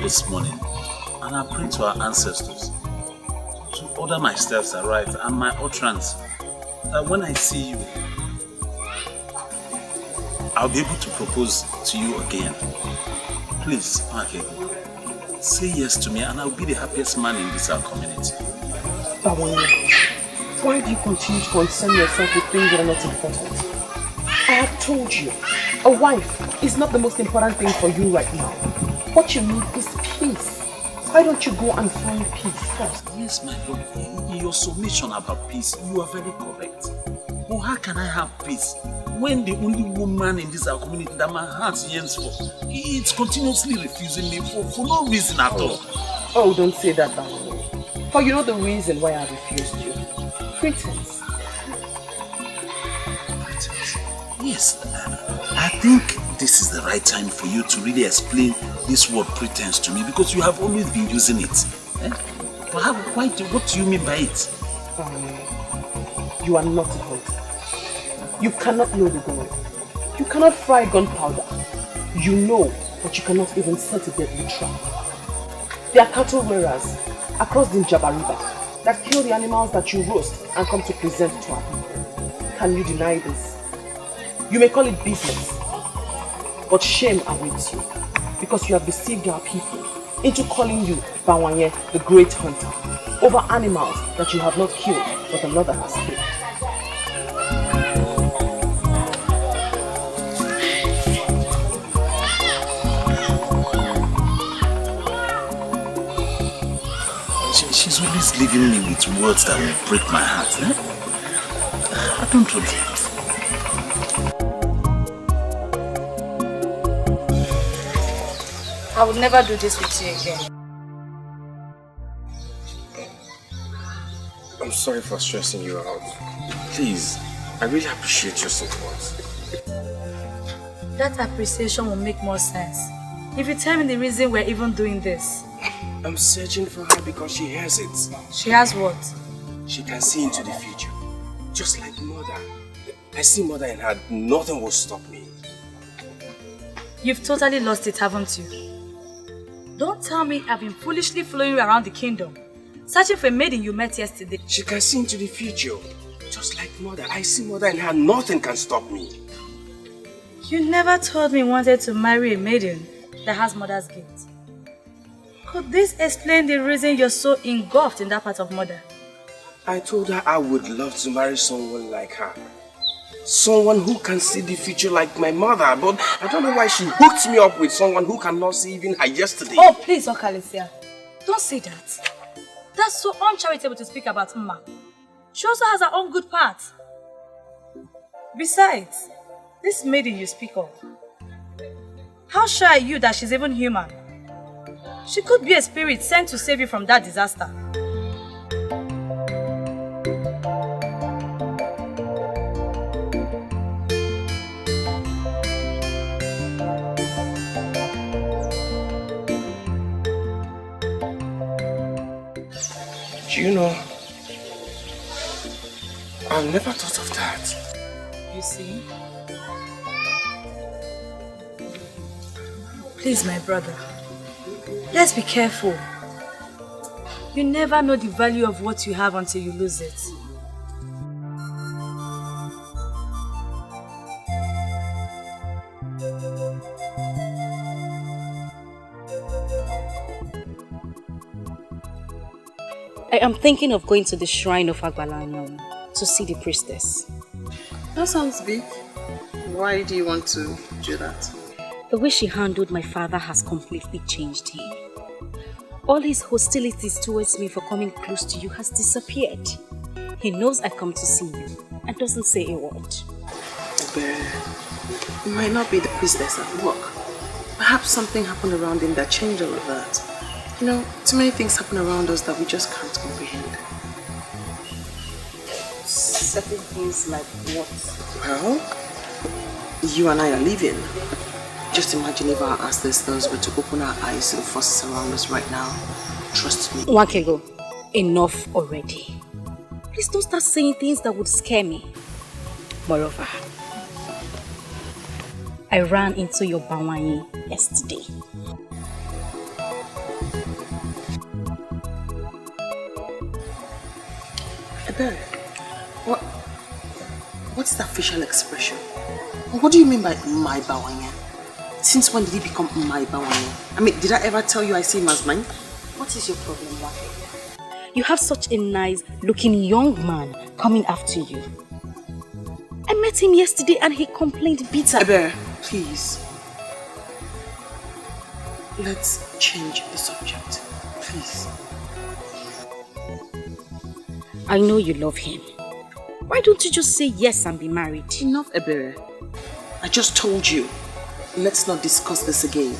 this morning and I prayed to our ancestors to order my steps aright and my utterance, that when I see you, I'll be able to propose to you again. Please, Ekeh, say yes to me and I'll be the happiest man in this our community. Why do you continue to concern yourself with things that are not important? I have told you, a wife is not the most important thing for you right now. What you need is peace. Why don't you go and find peace first? Yes, my lord. In your submission about peace, you are very correct. But how can I have peace when the only woman in this our community that my heart yearns for, it's continuously refusing me for no reason at all? Oh, don't say that, Bawo. For you know the reason why I refused you. Pretense. Pretense? Yes. I think this is the right time for you to really explain this word pretense to me because you have always been using it. But what do you mean by it? You are not a hunter. You cannot load a gun. You cannot fry gunpowder. You know, but you cannot even set a deadly trap. There are cattle rearers across the Njaba River that kill the animals that you roast and come to present to our people. Can you deny this? You may call it business, but shame awaits you because you have deceived our people into calling you Bawanye, the great hunter, over animals that you have not killed but another has killed. She's always leaving me with words that will break my heart. I don't want it. I would never do this with you again. I'm sorry for stressing you out. Please, I really appreciate your support. That appreciation will make more sense if you tell me the reason we're even doing this. I'm searching for her because she has it. She has what? She can see into the future. Just like mother. I see mother in her. Nothing will stop me. You've totally lost it, haven't you? Don't tell me I've been foolishly following you around the kingdom, searching for a maiden you met yesterday. She can see into the future. Just like mother. I see mother in her. Nothing can stop me. You never told me you wanted to marry a maiden that has mother's gift. Could this explain the reason you're so engulfed in that part of mother? I told her I would love to marry someone like her. Someone who can see the future like my mother, but I don't know why she hooked me up with someone who cannot see even her yesterday. Oh, please, Okalesia. Don't say that. That's so uncharitable to speak about Mma. She also has her own good parts. Besides, this maiden you speak of, how sure are you that she's even human? She could be a spirit sent to save you from that disaster. Do you know, I've never thought of that. You see? Please, my brother, let's be careful. You never know the value of what you have until you lose it. I am thinking of going to the shrine of Agbalanyom to see the priestess. That sounds big. Why do you want to do that? The way she handled my father has completely changed him. All his hostilities towards me for coming close to you has disappeared. He knows I come to see you and doesn't say a word. But it might not be the priestess at work. Perhaps something happened around him that changed all of that. You know, too many things happen around us that we just can't comprehend. Certain things like what? Well, you and I are leaving. Just imagine if our ancestors were to open our eyes to the forces around us right now. Trust me. Wakego, enough already. Please don't start saying things that would scare me. Moreover, I ran into your Bawanye yesterday. Ebere, what's that facial expression? What do you mean by my bawanya? Since when did he become my bawanya? I mean, did I ever tell you I see him as mine? What is your problem, Rachael? You have such a nice looking young man coming after you. I met him yesterday and he complained bitter. Ebere, please. Let's change the subject, please. I know you love him. Why don't you just say yes and be married? Enough, Ebere. I just told you. Let's not discuss this again.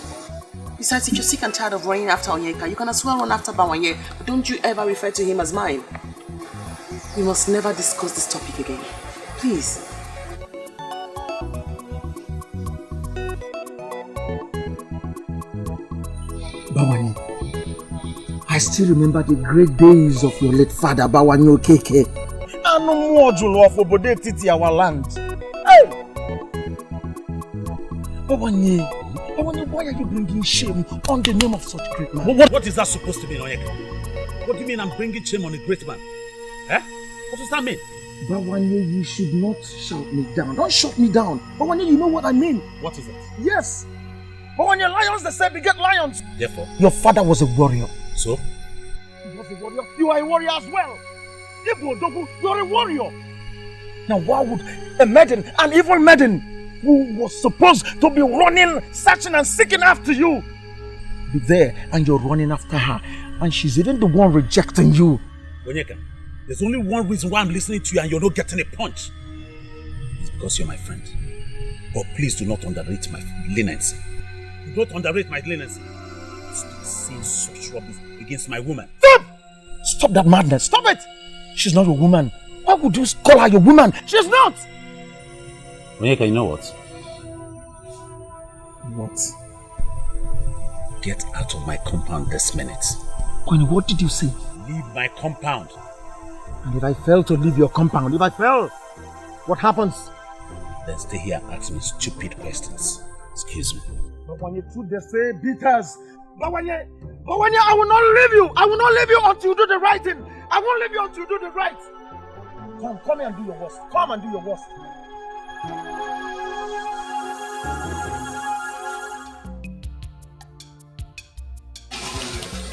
Besides, if you're sick and tired of running after Onyeka, you can as well run after Bawanye. But don't you ever refer to him as mine. We must never discuss this topic again. Please. Bawanye, I still remember the great days of your late father, Bawanye Ekeh. And no more Jolo of Obode Titi, our land. Hey! Bawanye, why are you bringing shame on the name of such great man? What is that supposed to mean, Onyeka? What do you mean I'm bringing shame on a great man? Eh? What does that mean? Bawanye, you should not shout me down. Don't shut me down. Bawanye, you know what I mean. What is it? Yes. Bawanye, lions, they say beget lions. Therefore? Your father was a warrior. So? He was a warrior. You are a warrior as well. You are a warrior. Now why would a maiden, an evil maiden, who was supposed to be running, searching and seeking after you, be there and you're running after her, and she's even the one rejecting you? Onyeka, there's only one reason why I'm listening to you and you're not getting a punch. It's because you're my friend. But please do not underrate my leniency. Do not underrate my leniency. Stop saying such rubbish against my woman. Stop! Stop that madness. Stop it! She's not a woman. Why would you call her a woman? She's not! Onyeka, you know what? What? Get out of my compound this minute. Kwani, what did you say? Leave my compound. And if I fail to leave your compound, If I fail, what happens? Then stay here and ask me stupid questions. Excuse me. But when you do the say beaters, but when you, I will not leave you. I will not leave you until you do the right thing. I won't leave you until you do the right. Come here and do your worst. Come and do your worst.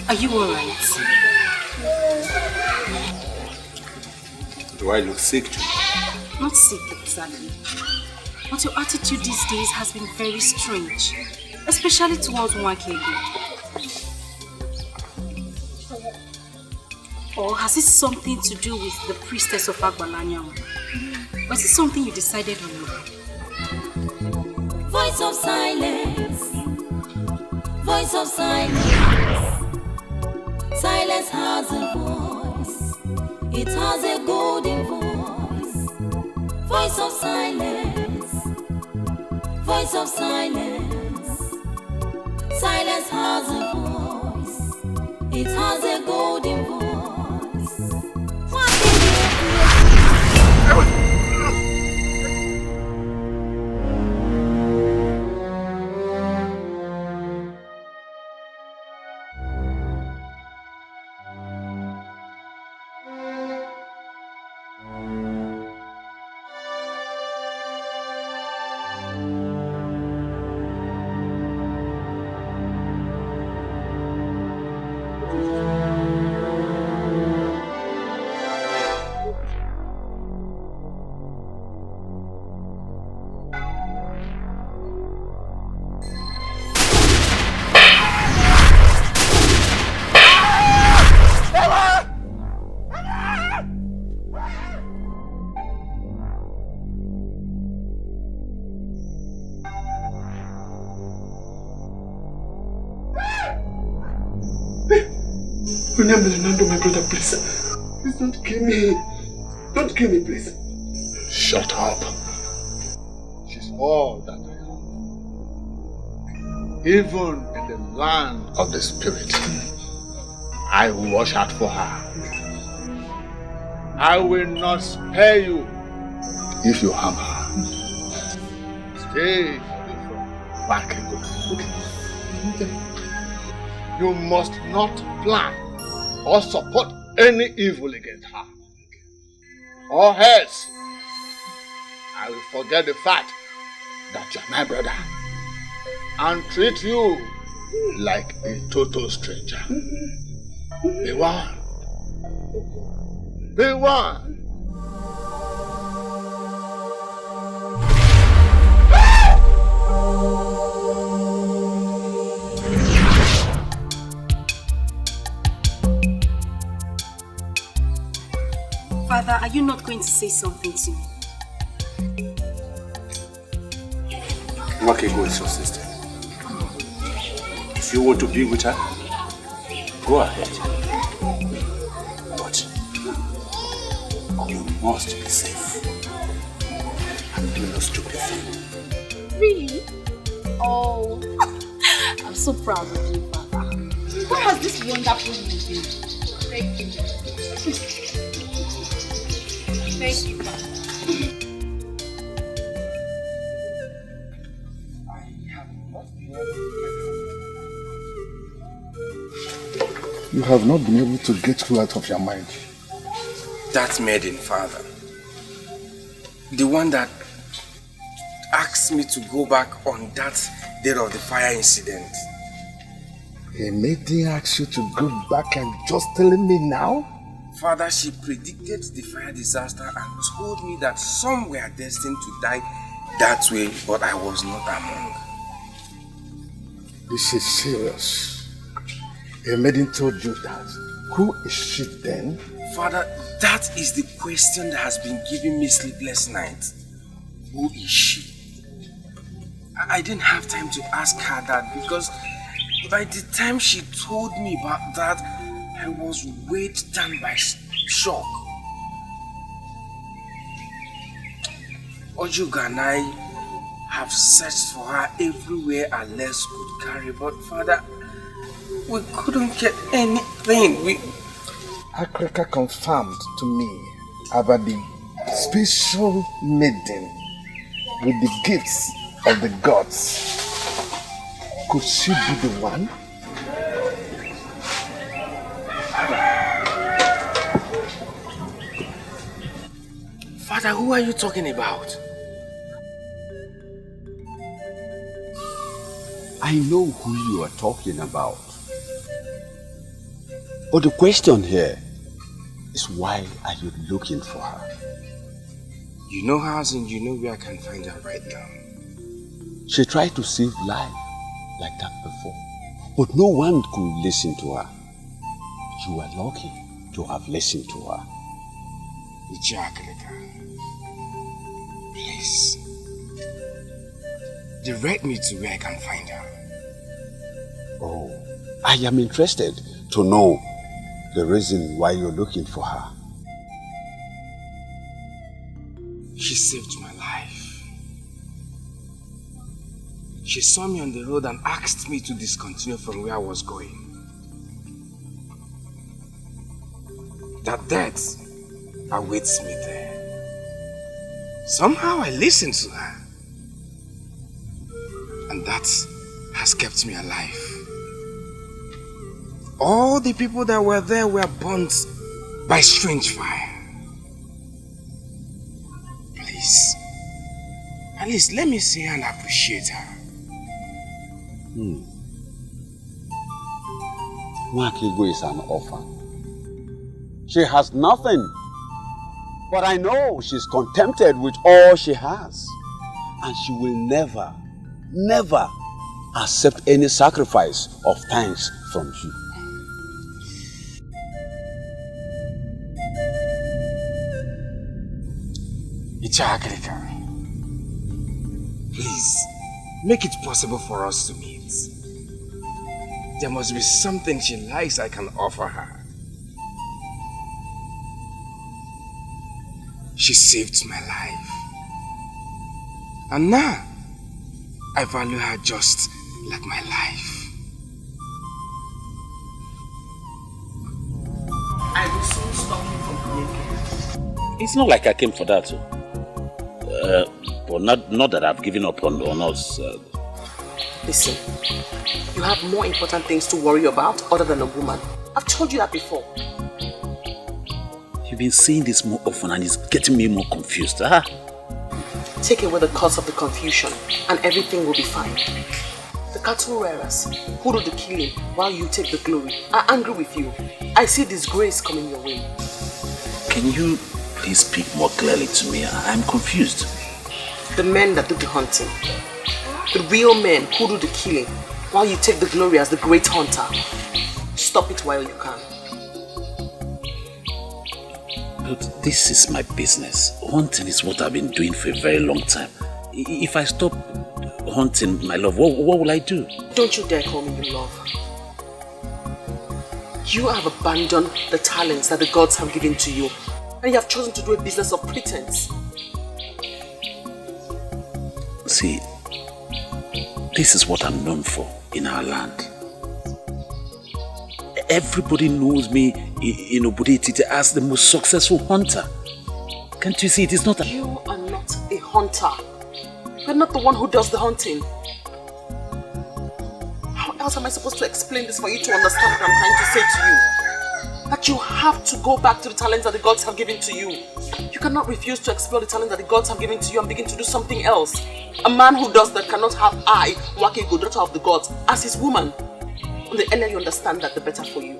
Are you alright? Do I look sick to you? Not sick exactly. But your attitude these days has been very strange. Especially towards Nwakego. Or has it something to do with the priestess of Agbalanya? Or is it something you decided on? Voice of silence. Voice of silence. Silence has a voice. It has a golden voice. Voice of silence. Voice of silence. Silence has a voice. It has a golden voice. What is it? My brother, please. Please don't kill me. Don't kill me, please. Shut up. She's all that I am. Even in the land of the spirit, I will watch out for her. I will not spare you if you harm her. Stay away from Vakego. Okay. You must not plan or support any evil against her. or else I will forget the fact that you're my brother and treat you like a total stranger. Be one. Be one. Father, are you not going to say something to me? Okay, go with your sister. If you want to be with her, go ahead. But you must be safe. And do no stupid thing. Really? Oh, I'm so proud of you, Father. What has this wonderful news been? Thank you. Thank you, Father. You have not been able to get her out of your mind. That maiden, Father. The one that asked me to go back on that day of the fire incident. A maiden asked you to go back and just telling me now? Father, she predicted the fire disaster and told me that some were destined to die that way, but I was not among. This is serious. A maiden told you that. Who is she then? Father, that is the question that has been giving me sleepless nights. Who is she? I didn't have time to ask her that because by the time she told me about that, I was weighed down by shock. Ojuga and I have searched for her everywhere our legs could carry, but Father, we couldn't get anything. Akreka confirmed to me about the special maiden with the gifts of the gods. Could she be the one? Father, who are you talking about? I know who you are talking about. But the question here is, why are you looking for her? You know her and you know where I can find her right now. She tried to save life like that before, but no one could listen to her. You are lucky to have listened to her. Please, direct me to where I can find her. Oh, I am interested to know the reason why you're looking for her. She saved my life. She saw me on the road and asked me to discontinue from where I was going. That death awaits me there. Somehow I listened to her. And that has kept me alive. All the people that were there were burnt by strange fire. Please, at least let me see her and appreciate her. Nwakigo is an orphan. She has nothing. But I know she's contented with all she has. And she will never, never accept any sacrifice of thanks from you. Please, make it possible for us to meet. There must be something she likes I can offer her. She saved my life. And now, I value her just like my life. I will soon stop you from Ekeh. It's not like I came for that. But not that I've given up on us. Listen, you have more important things to worry about other than a woman. I've told you that before. You I've been saying this more often and it's getting me more confused. Take away the cause of the confusion and everything will be fine. The cattle rearers who do the killing while you take the glory are angry with you. I see disgrace coming your way. Can you please speak more clearly to me? I'm confused. The men that do the hunting. The real men who do the killing while you take the glory as the great hunter. Stop it while you can. But this is my business. Hunting is what I've been doing for a very long time. If I stop hunting, my love, what will I do? Don't you dare call me your love. You have abandoned the talents that the gods have given to you, and you have chosen to do a business of pretense. See, this is what I'm known for in our land. Everybody knows me in Obodetite as the most successful hunter. Can't you see it is not You are not a hunter. You're not the one who does the hunting. How else am I supposed to explain this for you to understand what I'm trying to say to you? That you have to go back to the talents that the gods have given to you. You cannot refuse to explore the talents that the gods have given to you and begin to do something else. A man who does that cannot have I, Wakego, daughter of the gods, as his woman. And the earlier you understand that, the better for you.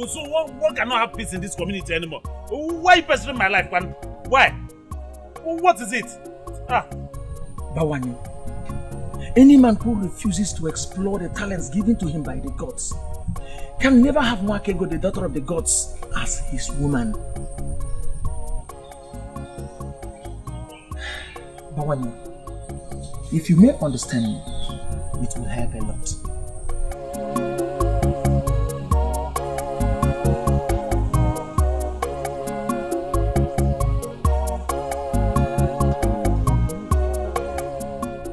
So one cannot have peace in this community anymore. Why are you pursuing my life, man? Why? What is it? Bawani, any man who refuses to explore the talents given to him by the gods can never have Wakego, the daughter of the gods, as his woman. Bawani, if you may understand me, it will help a lot.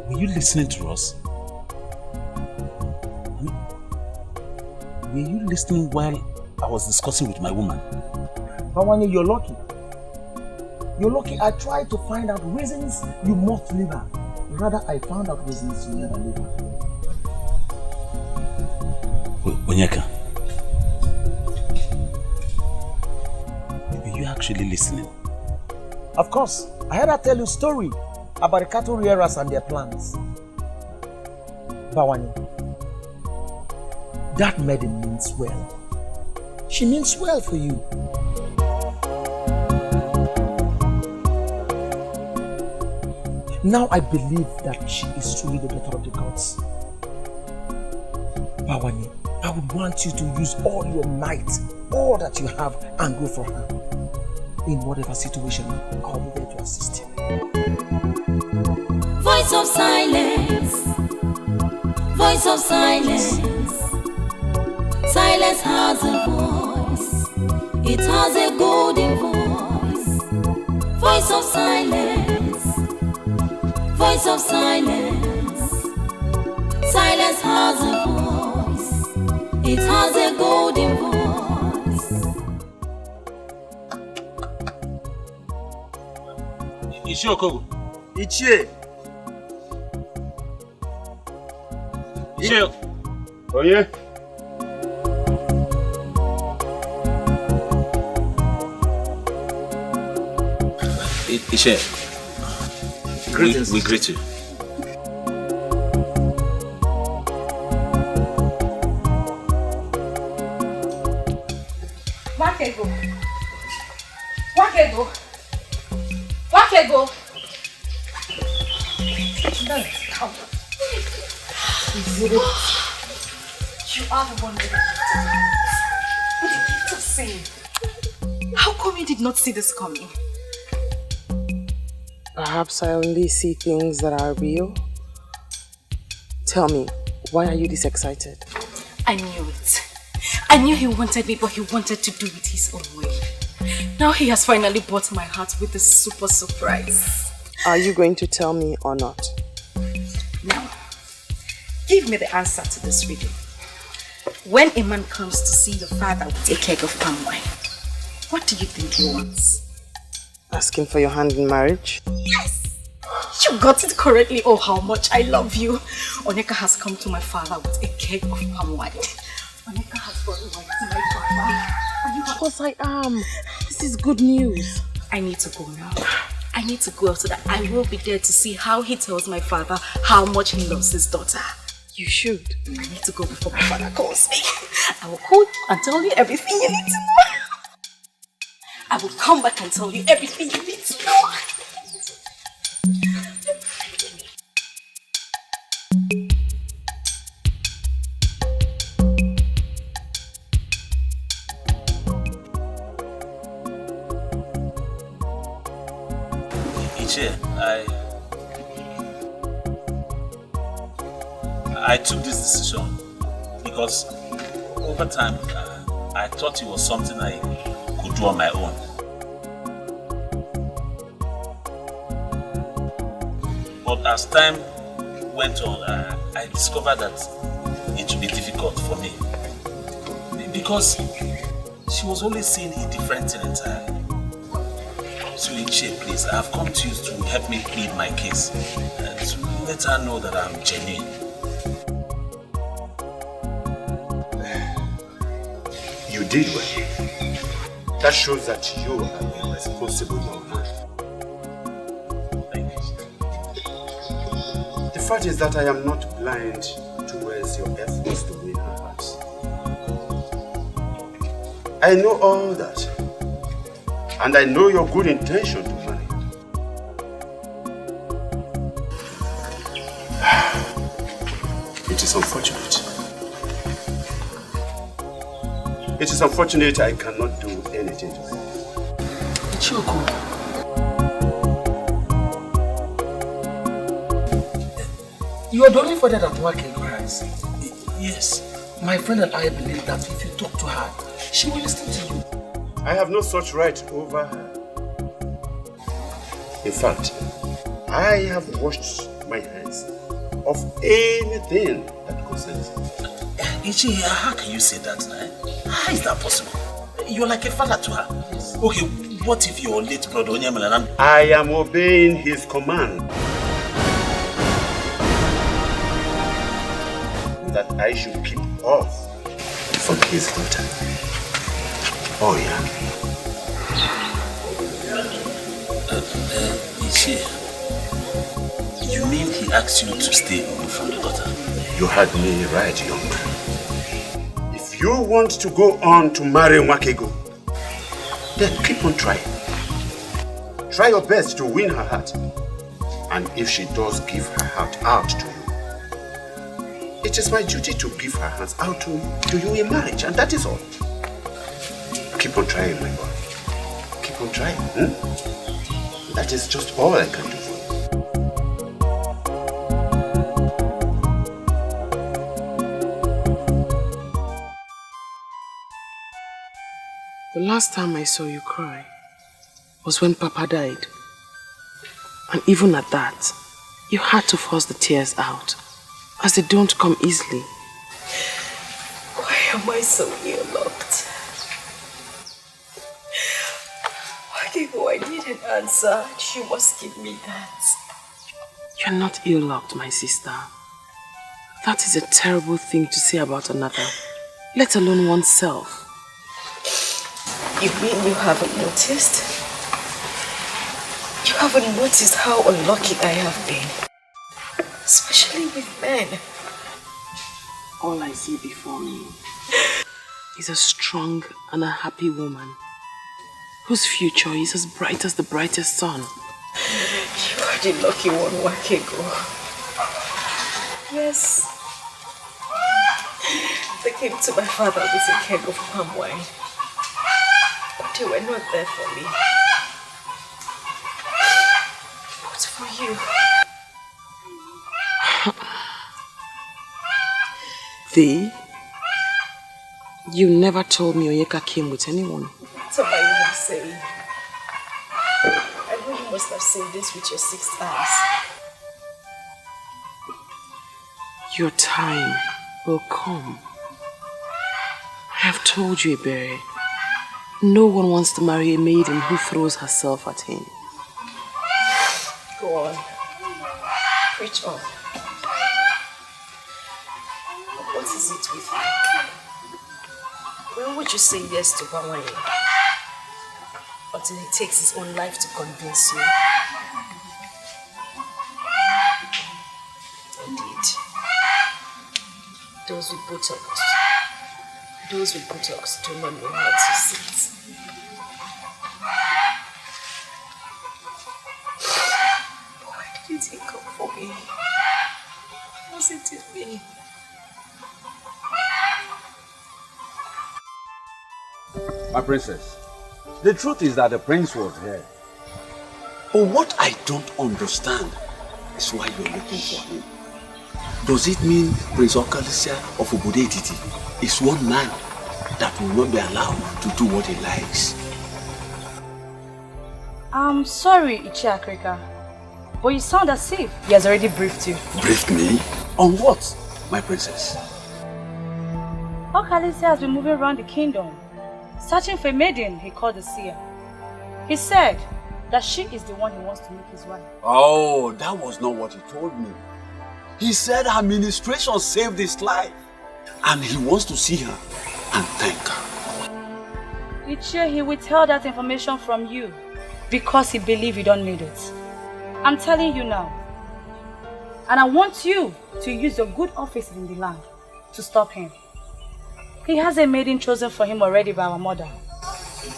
Were you listening to us? Were you listening while I was discussing with my woman? Bawani, you're lucky. You're lucky. I tried to find out reasons you must leave her. Rather, I found out reasons you never leave her. Onyeka, were you actually listening? Of course. I heard her tell you a story about the cattle rearers and their plans. Bawani, that maiden means well. She means well for you. Now I believe that she is truly the daughter of the gods. Bawani, I would want you to use all your might, all that you have, and go for her. In whatever situation, I'll be there to assist you. Voice of silence. Voice of silence. Silence has a voice. It has a golden voice. Voice of silence. Voice of silence. Silence has a voice. It has a golden voice. Uju Okoli. Ichie. Ichie. Oh yeah. Ichie. We greet you. Wakego. Wakego. Wakego. You are the one with the gift of insane. How come you did not see this coming? Perhaps I only see things that are real. Tell me, why are you this excited? I knew it. I knew he wanted me, but he wanted to do it his own way. Now he has finally bought my heart with a super surprise. Are you going to tell me or not? Now, give me the answer to this riddle. When a man comes to see your father with a keg of palm wine, what do you think he wants? Asking for your hand in marriage? Yes! You got it correctly. Oh, how much I love you. Onyeka has come to my father with a keg of palm wine. Onyeka has brought wine to my father. Of course I am. This is good news. I need to go now. I need to go so that I will be there to see how he tells my father how much he loves his daughter. You should. I need to go before my father calls me. I will call you and tell you everything you need to know. I will come back and tell you everything you need to know. I took this decision because over time I thought it was something I could do on my own. But as time went on, I discovered that it would be difficult for me because she was always saying a different thing entirely. So Ekeh, please, I have come to you to help me plead my case and to let her know that I'm genuine. You did well. That shows that you are a responsible young man. Thank you. The fact is that I am not blind towards your efforts to win her heart. I know all that. And I know your good intention to marry her. It is unfortunate. It is unfortunate I cannot do anything to her. Uju Okoli. You are the only father that Rachael cries. Yes. My friend and I believe that if you talk to her, she will listen to you. I have no such right over her. In fact, I have washed my hands of anything that concerns her. Ekeh, how can you say that now? How is that possible? You're like a father to her. Okay, what if your late brother Onny Michael? I am obeying his command that I should keep off from his daughter. Oh yeah. Ekeh, you mean he asked you to stay away from the daughter? You had me right, young man. If you want to go on to marry Nwakego, then keep on trying. Try your best to win her heart. And if she does give her heart out to you, it is my duty to give her hands out to you in marriage, and that is all. Keep on trying, my boy. Keep on trying. That is just all I can do for you. The last time I saw you cry was when Papa died. And even at that, you had to force the tears out, as they don't come easily. Why am I so ear-locked? Why I need an answer. She must give me that. You're not ill-locked, my sister. That is a terrible thing to say about another, let alone oneself. You mean you haven't noticed? You haven't noticed how unlucky I have been? Especially with men. All I see before me is a strong and a happy woman whose future is as bright as the brightest sun. You are the lucky one, Nwakego. Yes. They came to my father with a keg of palm wine. They were not there for me. But for you. Thee, you never told me Onyeka came with anyone. What am I even saying? I know you must have seen this with your 6 eyes. Your time will come. I have told you, Ebere, no one wants to marry a maiden who throws herself at him. Go on. Preach on. What is it with you? When would you say yes to Bawanye? Until he takes his own life to convince you? Indeed. Those with buttocks do not know how to sit. Why did he come for me? Was it in me? My princess, the truth is that the prince was here. But what I don't understand is why you're looking for him. Does it mean Prince Okalisia of Obodo Etiti is one man that will not be allowed to do what he likes? I'm sorry, Ichi Akrika, but you sound as if he has already briefed you. Briefed me? On what, my princess? Okalisia has been moving around the kingdom, searching for a maiden he called the seer. He said that she is the one he wants to make his wife. Oh, that was not what he told me. He said her ministration saved his life and he wants to see her and thank her. Ichi, he withheld that information from you because he believed you don't need it. I'm telling you now. And I want you to use your good office in the land to stop him. He has a maiden chosen for him already by our mother.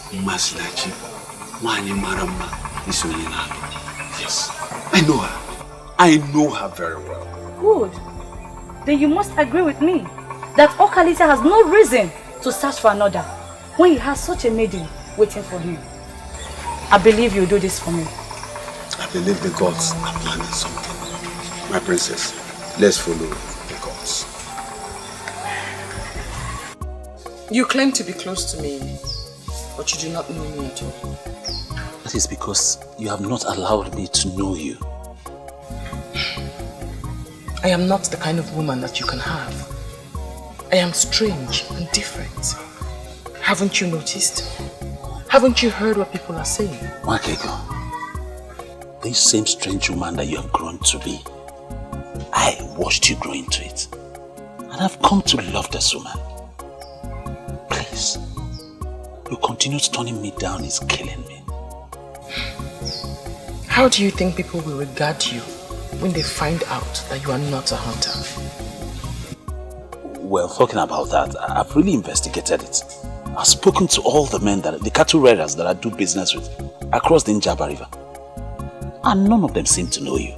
Masidachi, Wani Marama, Isolina. Yes, I know her. I know her very well. Good. Then you must agree with me that Okalisia has no reason to search for another when he has such a maiden waiting for him. I believe you'll do this for me. I believe the gods are planning something. My princess, let's follow the gods. You claim to be close to me, but you do not know me at all. That is because you have not allowed me to know you. I am not the kind of woman that you can have. I am strange and different. Haven't you noticed? Haven't you heard what people are saying? Wakeko, this same strange woman that you have grown to be, I watched you grow into it. And I've come to love this woman. Please, your continued turning me down is killing me. How do you think people will regard you when they find out that you are not a hunter? Well, talking about that, I've really investigated it. I've spoken to all the men, the cattle rearers that I do business with across the Njaba River. And none of them seem to know you.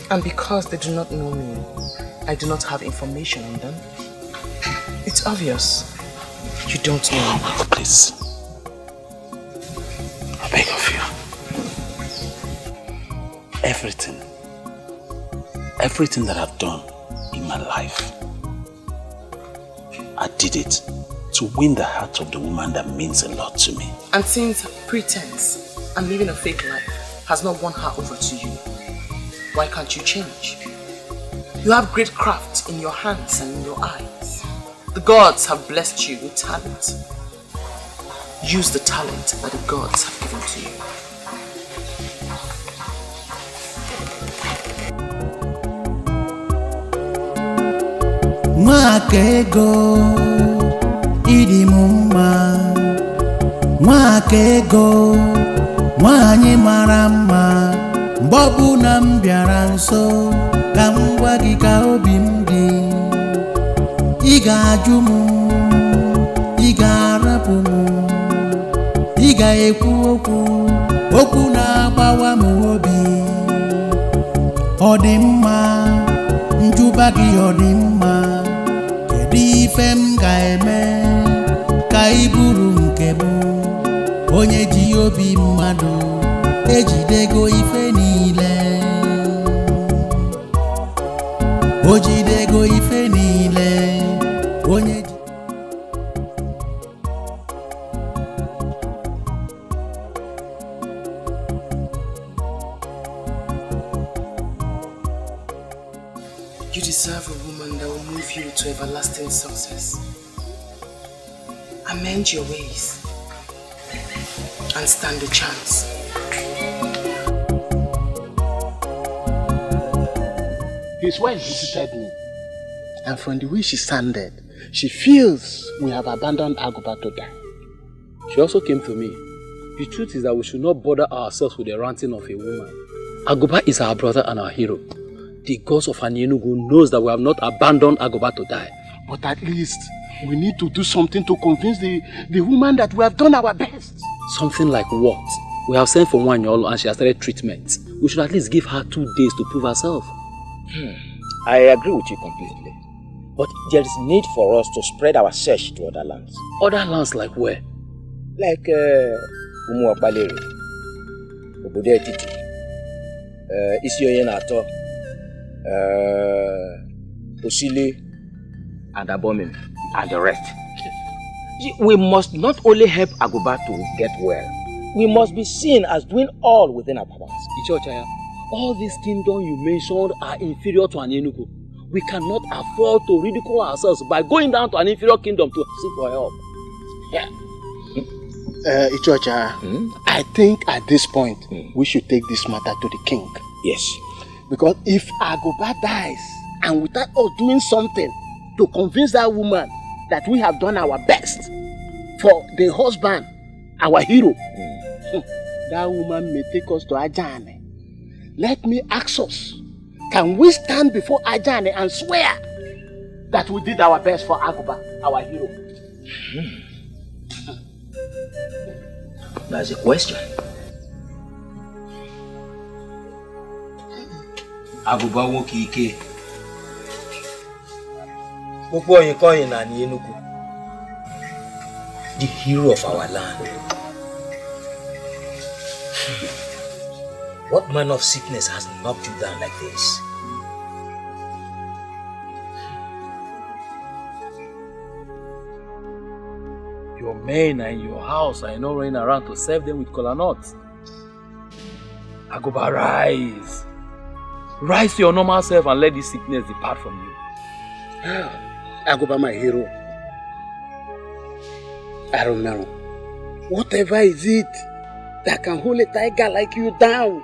And because they do not know me, I do not have information on them. It's obvious. You don't know me. Please. I beg of you. Everything that I've done in my life, I did it to win the heart of the woman that means a lot to me. And since pretense and living a fake life has not won her over to you, why can't you change? You have great craft in your hands and in your eyes. The gods have blessed you with talent. Use the talent that the gods have given to you. Mwakego idi mumma, mwakego nwanyị mara mma, mgbe na m bịara nso ka m gwa gị ka obi m dị. Ị ga-ajụ m, ị ga-arapụ m, ị ga-ekwu okwu na-agbawa m obi. Ọ dị mma, njụba gị ọ dị mma. Kedu ife m ga-eme ka iburu nke m onye ji obi mmadụ ejidego ife niile o jidego ife niile onye ji You deserve a woman that will move you to everlasting success. Amend your ways and stand a chance. His wife visited me, and from the way she sounded, she feels we have abandoned Agoba to die. She also came to me. The truth is that we should not bother ourselves with the ranting of a woman. Agoba is our brother and our hero. The gods of Anyenugu knows that we have not abandoned Agoba to die. But at least we need to do something to convince the woman that we have done our best. Something like what? We have sent for Wanyolo and she has started treatment. We should at least give her 2 days to prove herself. I agree with you completely. But there is need for us to spread our search to other lands. Other lands like where? Like Umu Okoli, Obodo Etiti, Isioye Nato, Osile, and Abomim, and the rest. We must not only help Agoba to get well, we must be seen as doing all within our powers. Ichochaya, all these kingdoms you mentioned are inferior to Anyenugu. We cannot afford to ridicule ourselves by going down to an inferior kingdom to seek for help. Yeah. Ichocha, I think at this point we should take this matter to the king. Yes. Because if Agoba dies and without us doing something to convince that woman that we have done our best for the husband, our hero, that woman may take us to Ajane. Let me ask us, can we stand before Ajane and swear that we did our best for Agoba, our hero? That's a question. Agoba woke Ekeh. The hero of our land. What manner of sickness has knocked you down like this? Your men are in your house and you're not running around to serve them with kola nuts. Agoba, rise. Rise to your normal self and let this sickness depart from you. Agoba, my hero. I don't know. Whatever is it that can hold a tiger like you down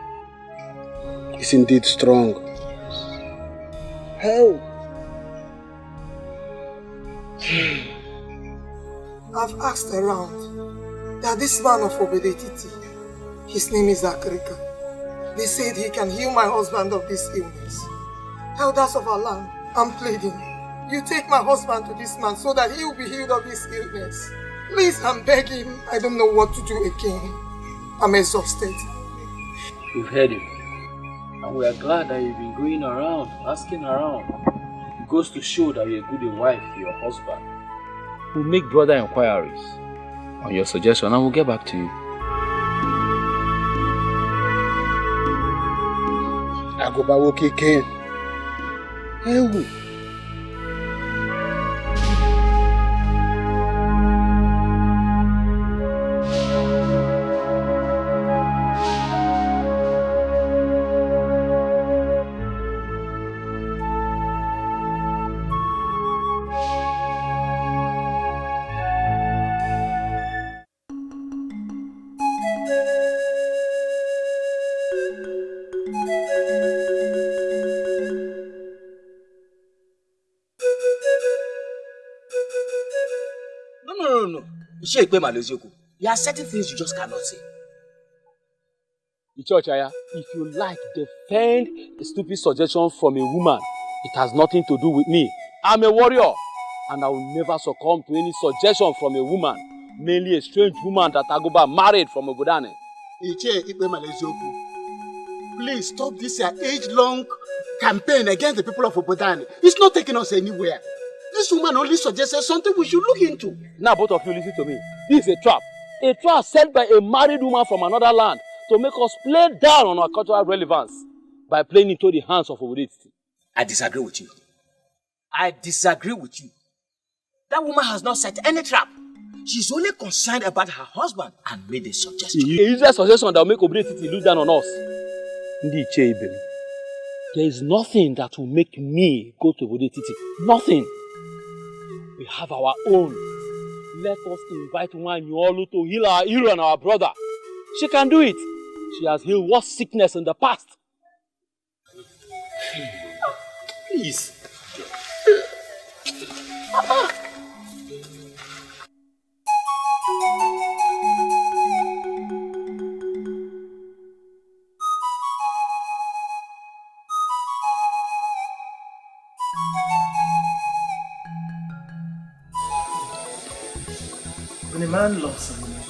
is indeed strong. How? I've asked around that this man of Obedetiti, his name is Akrika. They said he can heal my husband of this illness. Elders of our land, I'm pleading. You take my husband to this man so that he will be healed of this illness. Please, I'm begging. I don't know what to do again. I'm exhausted. We've heard him. And we are glad that you've been going around, asking around. It goes to show that you're a good wife to your husband. We'll make broader inquiries on your suggestion and we'll get back to you. Agoba woke Ekeh. Hey. There are certain things you just cannot say. Ichochaya, if you like, defend a stupid suggestion from a woman. It has nothing to do with me. I'm a warrior, and I will never succumb to any suggestion from a woman, mainly a strange woman that Agoba married from Obodane. Please stop this age-long campaign against the people of Obodane. It's not taking us anywhere. This woman only suggested something we should look into. Now both of you listen to me. This is a trap. A trap set by a married woman from another land to make us play down on our cultural relevance by playing into the hands of Obodetiti. I disagree with you. I disagree with you. That woman has not set any trap. She's only concerned about her husband and made a suggestion. A useless suggestion that will make Obodetiti lose down on us. There is nothing that will make me go to Obodetiti. Nothing. We have our own. Let us invite Nwanyolu to heal our hero and our brother. She can do it. She has healed worse sickness in the past. Please. When a man loves a woman,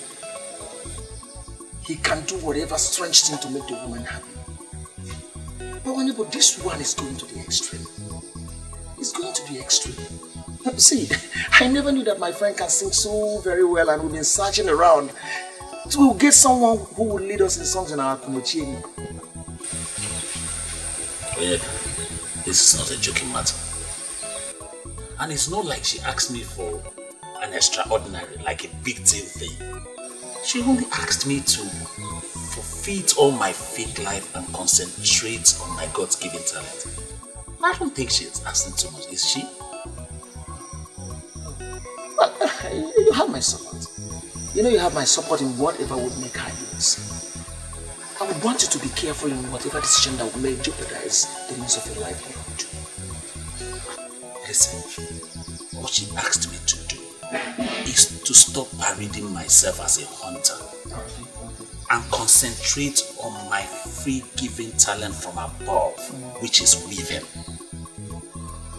he can do whatever strange thing to make the woman happy. But this one is going to the extreme. It's going to the extreme. See, I never knew that my friend can sing so very well, and we've been searching around to get someone who will lead us in songs in our Kumochini. Well, this is not a joking matter. And it's not like she asked me for an extraordinary, like a big deal thing. She only asked me to forfeit all my fake life and concentrate on my God-given talent. I don't think she's asking too much, is she? Well, you have my support. You know you have my support in whatever would make her use. I would want you to be careful in whatever decision that may jeopardize the means of your livelihood. Listen, what she asked me to do is to stop parading myself as a hunter and concentrate on my free-giving talent from above, which is weaving.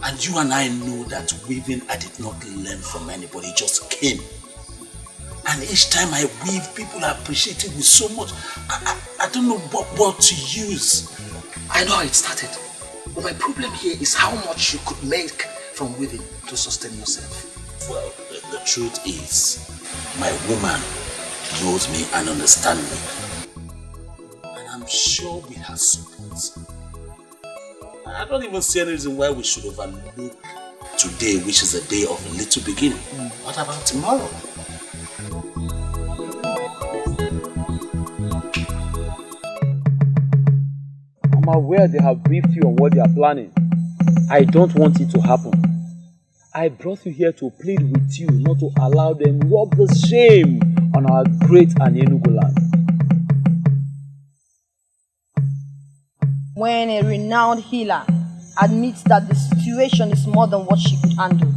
And you and I know that weaving I did not learn from anybody, it just came. And each time I weave, people appreciate it with so much. I don't know what to use. I know how it started. But my problem here is how much you could make from weaving to sustain yourself. Well, the truth is, my woman knows me and understands me. And I'm sure we have support. I don't even see any reason why we should overlook today, which is a day of a little beginning. What about tomorrow? I'm aware they have briefed you on what they are planning. I don't want it to happen. I brought you here to plead with you not to allow them rub the shame on our great Enugu land. When a renowned healer admits that the situation is more than what she could handle,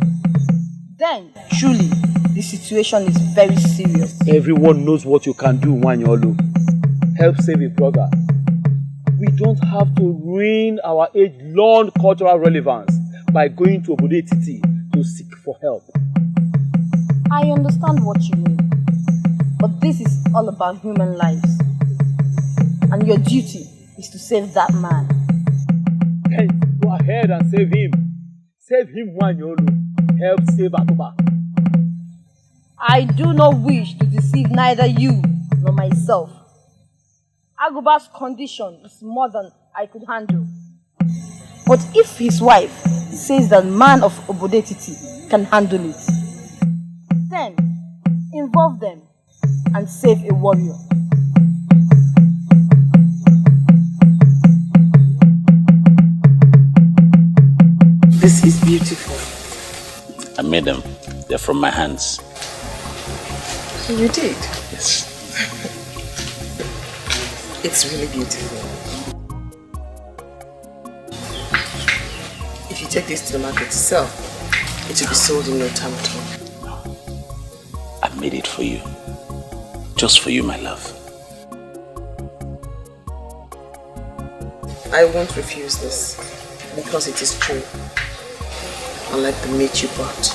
then truly the situation is very serious. Everyone knows what you can do, Nwanyolu. Help save a brother. We don't have to ruin our age-long cultural relevance by going to Obodetiti to seek for help. I understand what you mean, but this is all about human lives, and your duty is to save that man. Then go ahead and save him. Save him, Nwanyolu. Help save Akuba. I do not wish to deceive neither you nor myself. Aguba's condition is more than I could handle. But if his wife says that man of Obodetiti can handle it, then involve them and save a warrior. This is beautiful. I made them. They're from my hands. You did? Yes. It's really beautiful. If you take this to the market to sell, it will be sold in no time at all. I made it for you. Just for you, my love. I won't refuse this because it is true. Unlike the meat you bought.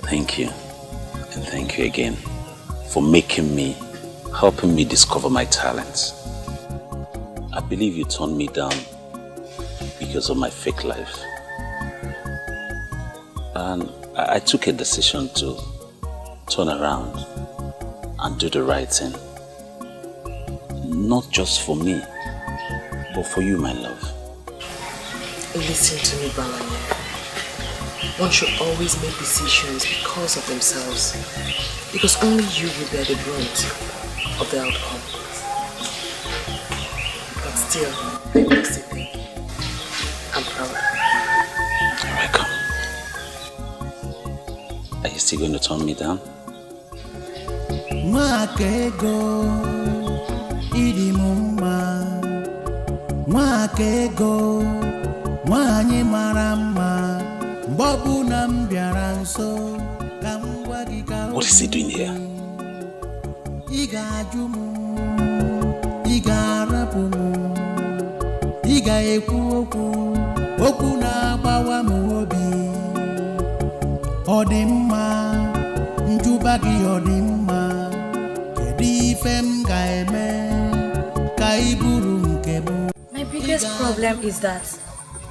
Thank you. And thank you again for making me, helping me discover my talents. I believe you turned me down because of my fake life. And I took a decision to turn around and do the right thing. Not just for me, but for you, my love. Listen to me, Balanye. One should always make decisions because of themselves. Because only you will bear the brunt of the outcome. But still, I must say I'm proud. Welcome. Are you still going to turn me down? Mwakego idi mumma, mwakego mwanye marama, mbobu na mbiaranso, kamwa gika. What is he doing here? Iga jumu, iga rapumu, iga ekuoku, oku na bawa muobi, odimma, njubagi odimma. My biggest problem is that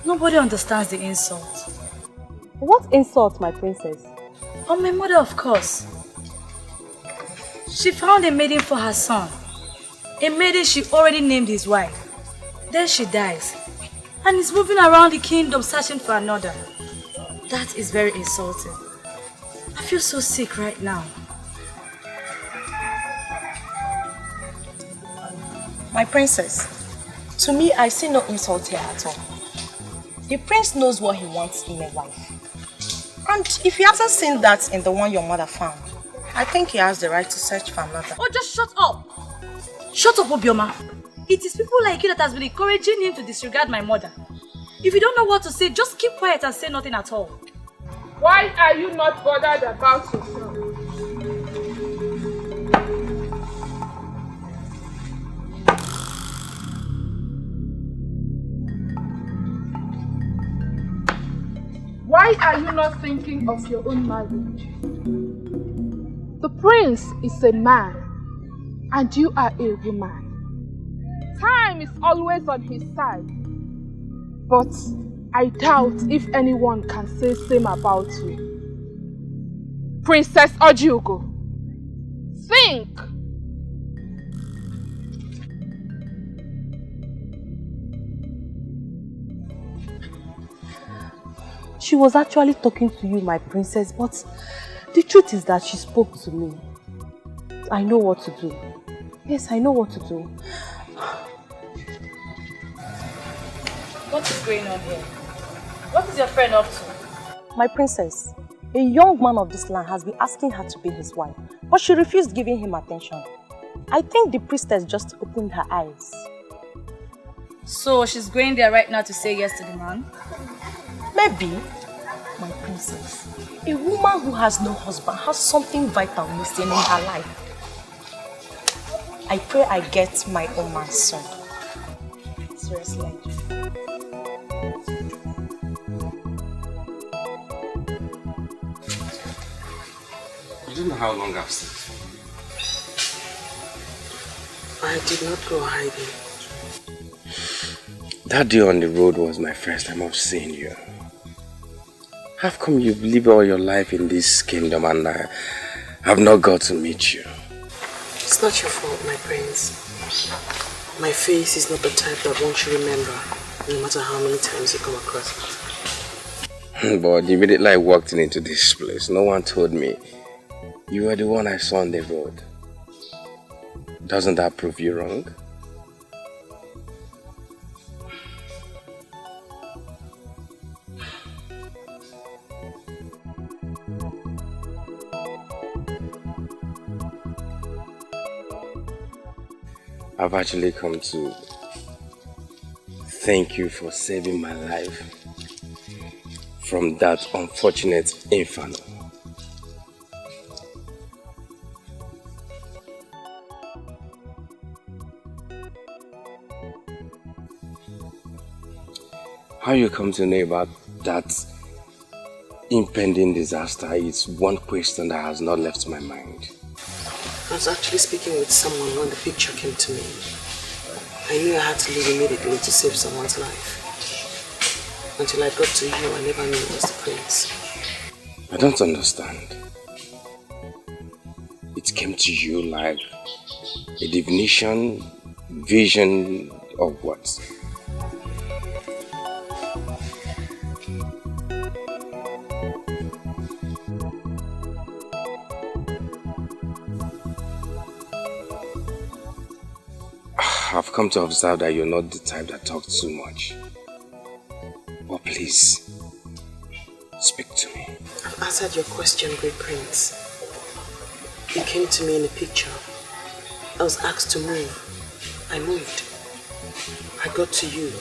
nobody understands the insult. What insult, my princess? On my mother, of course. She found a maiden for her son. A maiden she already named his wife. Then she dies. And is moving around the kingdom searching for another. That is very insulting. I feel so sick right now. My princess, to me, I see no insult here at all. The prince knows what he wants in a wife. And if he hasn't seen that in the one your mother found, I think he has the right to search for another. Oh, just shut up! Shut up, Obioma. It is people like you that has been encouraging him to disregard my mother. If you don't know what to say, just keep quiet and say nothing at all. Why are you not bothered about yourself? Why are you not thinking of your own marriage? The prince is a man, and you are a woman. Time is always on his side. But I doubt if anyone can say same about you. Princess Uju Okoli, think! She was actually talking to you, my princess, but the truth is that she spoke to me. I know what to do. Yes, I know what to do. What is going on here? What is your friend up to? My princess, a young man of this land has been asking her to be his wife, but she refused giving him attention. I think the priestess just opened her eyes. So she's going there right now to say yes to the man? Maybe, my princess, a woman who has no husband has something vital missing in her life. I pray I get my own man soon. Seriously. You don't know how long I've stayed. I did not go hiding. That day on the road was my first time of seeing you. How come you've lived all your life in this kingdom and I have not got to meet you? It's not your fault, my prince. My face is not the type that one should remember, no matter how many times you come across it. But immediately I walked into this place, no one told me you were the one I saw on the road. Doesn't that prove you wrong? I've actually come to thank you for saving my life from that unfortunate inferno. How you come to know about that impending disaster is one question that has not left my mind. I was actually speaking with someone when the picture came to me. I knew I had to leave immediately to save someone's life. Until I got to you, I never knew it was the prince. I don't understand. It came to you like a divination, vision, or what? I've come to observe that you're not the type that talks too much. But please, speak to me. I've answered your question, Great Prince. You came to me in a picture. I was asked to move. I moved. I got to you,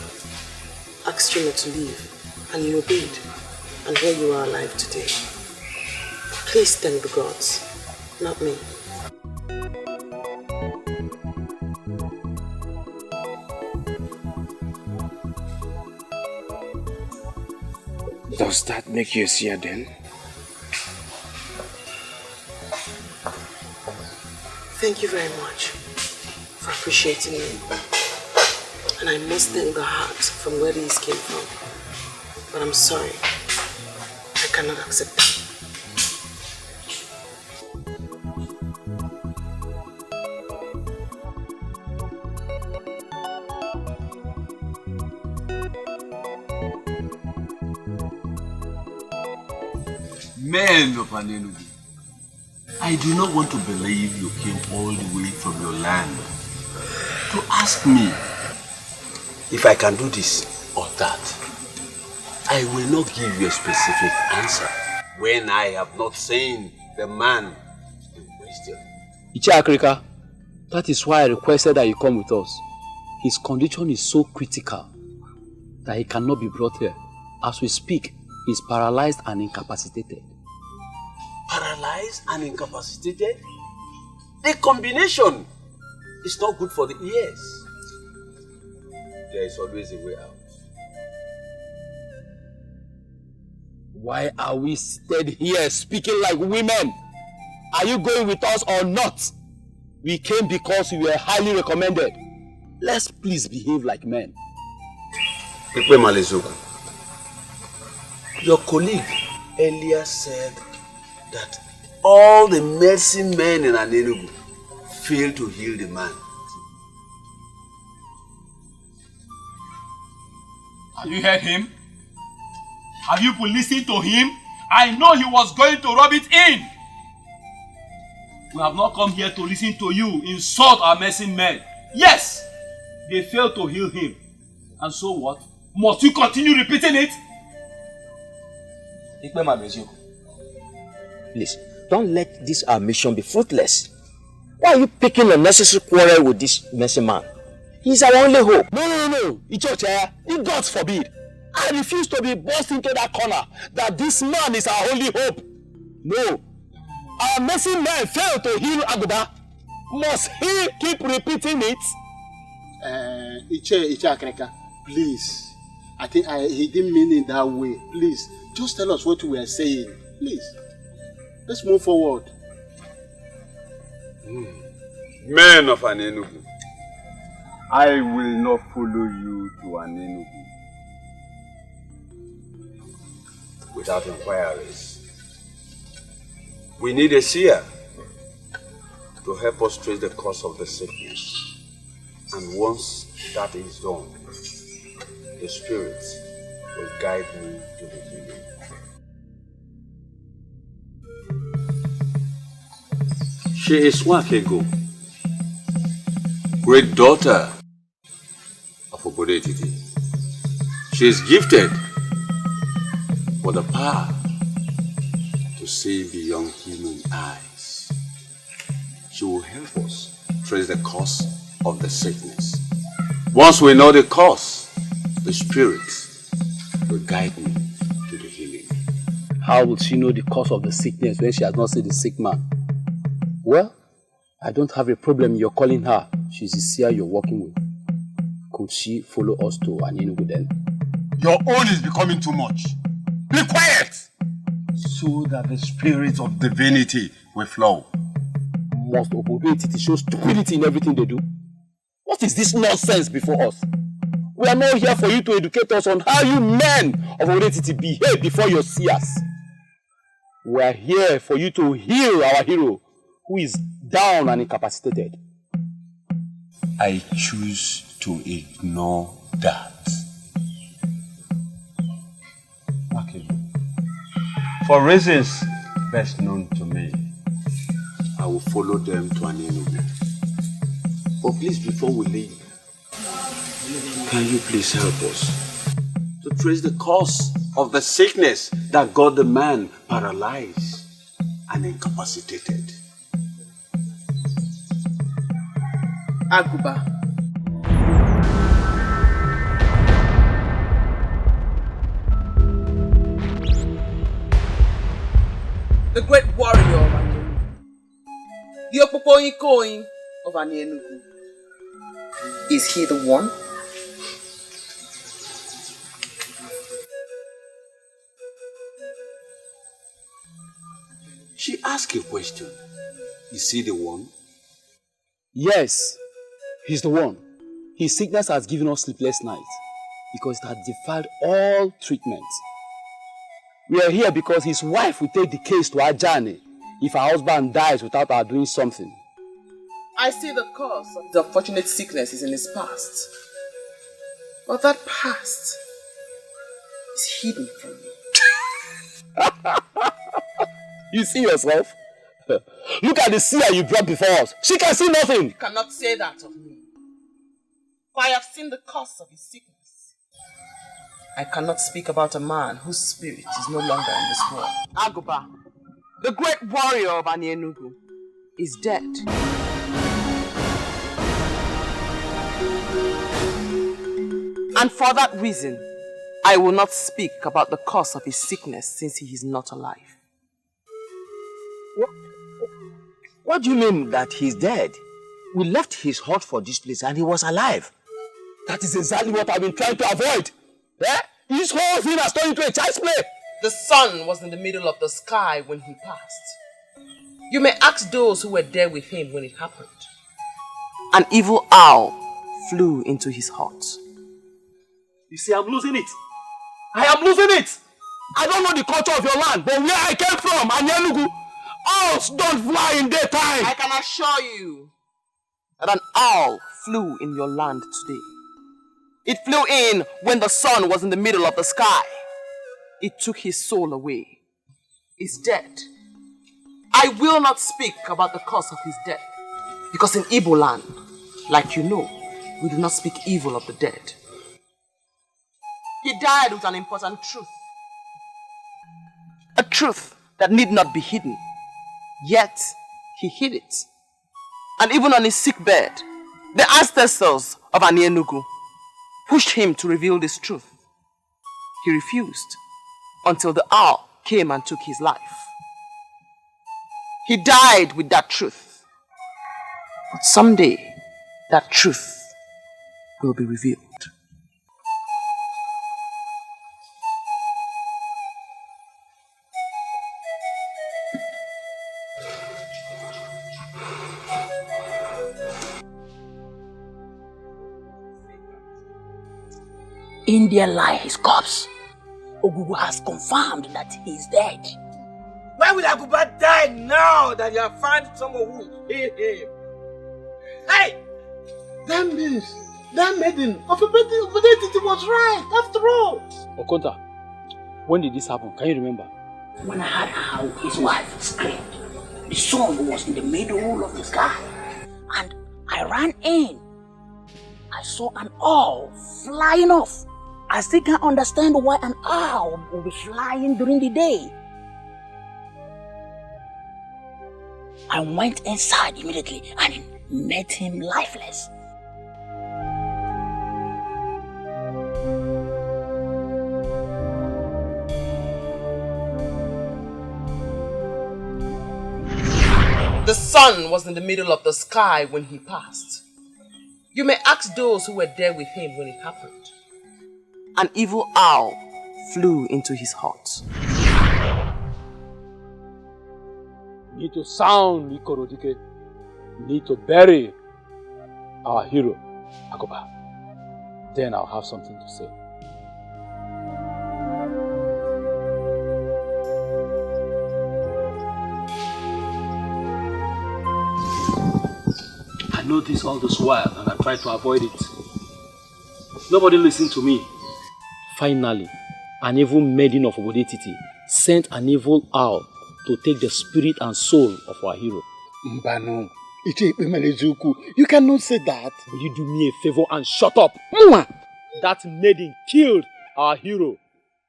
asked you not to leave, and you obeyed. And here you are alive today. Please thank the gods, not me. Does that make you a seer then? Thank you very much for appreciating me. And I must thank the heart from where these came from. But I'm sorry, I cannot accept that. Men of Anenugu, I do not want to believe you came all the way from your land to ask me if I can do this or that. I will not give you a specific answer when I have not seen the man in question. Iche, that is why I requested that you come with us. His condition is so critical that he cannot be brought here. As we speak, he is paralyzed and incapacitated. Paralyzed and incapacitated? The combination is not good for the ears. There is always a way out. Why are we seated here speaking like women? Are you going with us or not? We came because we were highly recommended. Let's please behave like men. Ekeh Malezoku, your colleague earlier said that all the medicine men in Anenugu failed to heal the man. Have you heard him? Have you listened to him? I know he was going to rub it in. We have not come here to listen to you insult our medicine men. Yes, they failed to heal him. And so what? Must you continue repeating it? Please, don't let this our mission be fruitless. Why are you picking unnecessary quarrel with this messy man? He's our only hope. No. Edochie, God forbid. I refuse to be forced into that corner that this man is our only hope. No. Our messy man failed to heal Aguba. Must he keep repeating it? Iche, please. I think he didn't mean it that way. Please, just tell us what we are saying. Please. Let's move forward. Men of Anenugu, I will not follow you to Anenugu without inquiries. We need a seer to help us trace the cause of the sickness. And once that is done, the Spirit will guide me to the healing. She is Wakego, great daughter of Obodetiti. She is gifted with the power to see beyond human eyes. She will help us trace the cause of the sickness. Once we know the cause, the Spirit will guide me to the healing. How will she know the cause of the sickness when she has not seen the sick man? Well, I don't have a problem you're calling her. She's the seer you're working with. Could she follow us to Anenugu then? Your own is becoming too much. Be quiet! So that the spirit of divinity will flow. Must Obodetiti show stupidity in everything they do? What is this nonsense before us? We are not here for you to educate us on how you men of Obodetiti behave before your seers. We are here for you to heal our hero, who is down and incapacitated. I choose to ignore that. Okay. For reasons best known to me, I will follow them to an enemy. But please, before we leave, can you please help us to trace the cause of the sickness that got the man paralyzed and incapacitated? Aguba. The great warrior of Anienugu. The Opopoikoin of Anienugu. Is he the one? She asked a question. Is he the one? Yes, he's the one. His sickness has given us sleepless nights because it has defied all treatment. We are here because his wife will take the case to Ajani if her husband dies without her doing something. I see the cause of the unfortunate sickness is in his past. But that past is hidden from me. You see yourself? Look at the seer you brought before us. She can see nothing. You cannot say that of me. For I have seen the cause of his sickness. I cannot speak about a man whose spirit is no longer in this world. Aguba, the great warrior of Anienugu, is dead. And for that reason, I will not speak about the cause of his sickness since he is not alive. What do you mean that he's dead? We left his hut for this place and he was alive. That is exactly what I've been trying to avoid. Eh? This whole thing has turned into a child's play. The sun was in the middle of the sky when he passed. You may ask those who were there with him when it happened. An evil owl flew into his hut. You see, I'm losing it. I am losing it. I don't know the culture of your land, but where I came from, Anienugu, owls don't fly in daytime. I can assure you that an owl flew in your land today. It flew in when the sun was in the middle of the sky. It took his soul away. He's dead. I will not speak about the cause of his death, because in Igbo land, like you know, we do not speak evil of the dead. He died with an important truth. A truth that need not be hidden. Yet, he hid it. And even on his sick bed, the ancestors of Anienugu pushed him to reveal this truth. He refused until the owl came and took his life. He died with that truth. But someday, that truth will be revealed. In there lie his corpse. Ogugu has confirmed that he is dead. Why will Aguba die now that you have found someone who will heal him? Hey! That means that maiden of Obedetiti was right after all. Okonta, when did this happen? Can you remember? When I heard how his wife screamed, the sun was in the middle of the sky, and I ran in. I saw an owl flying off. I still can't understand why an owl will be flying during the day. I went inside immediately and met him lifeless. The sun was in the middle of the sky when he passed. You may ask those who were there with him when it happened. An evil owl flew into his hut. We need to sound Ikorodike. We need to bury our hero, Agoba. Then I'll have something to say. know this all this while and I try to avoid it. Nobody listened to me. Finally, an evil maiden of Obodetiti sent an evil owl to take the spirit and soul of our hero. Mbano, you cannot say that. Will you do me a favor and shut up? That maiden killed our hero.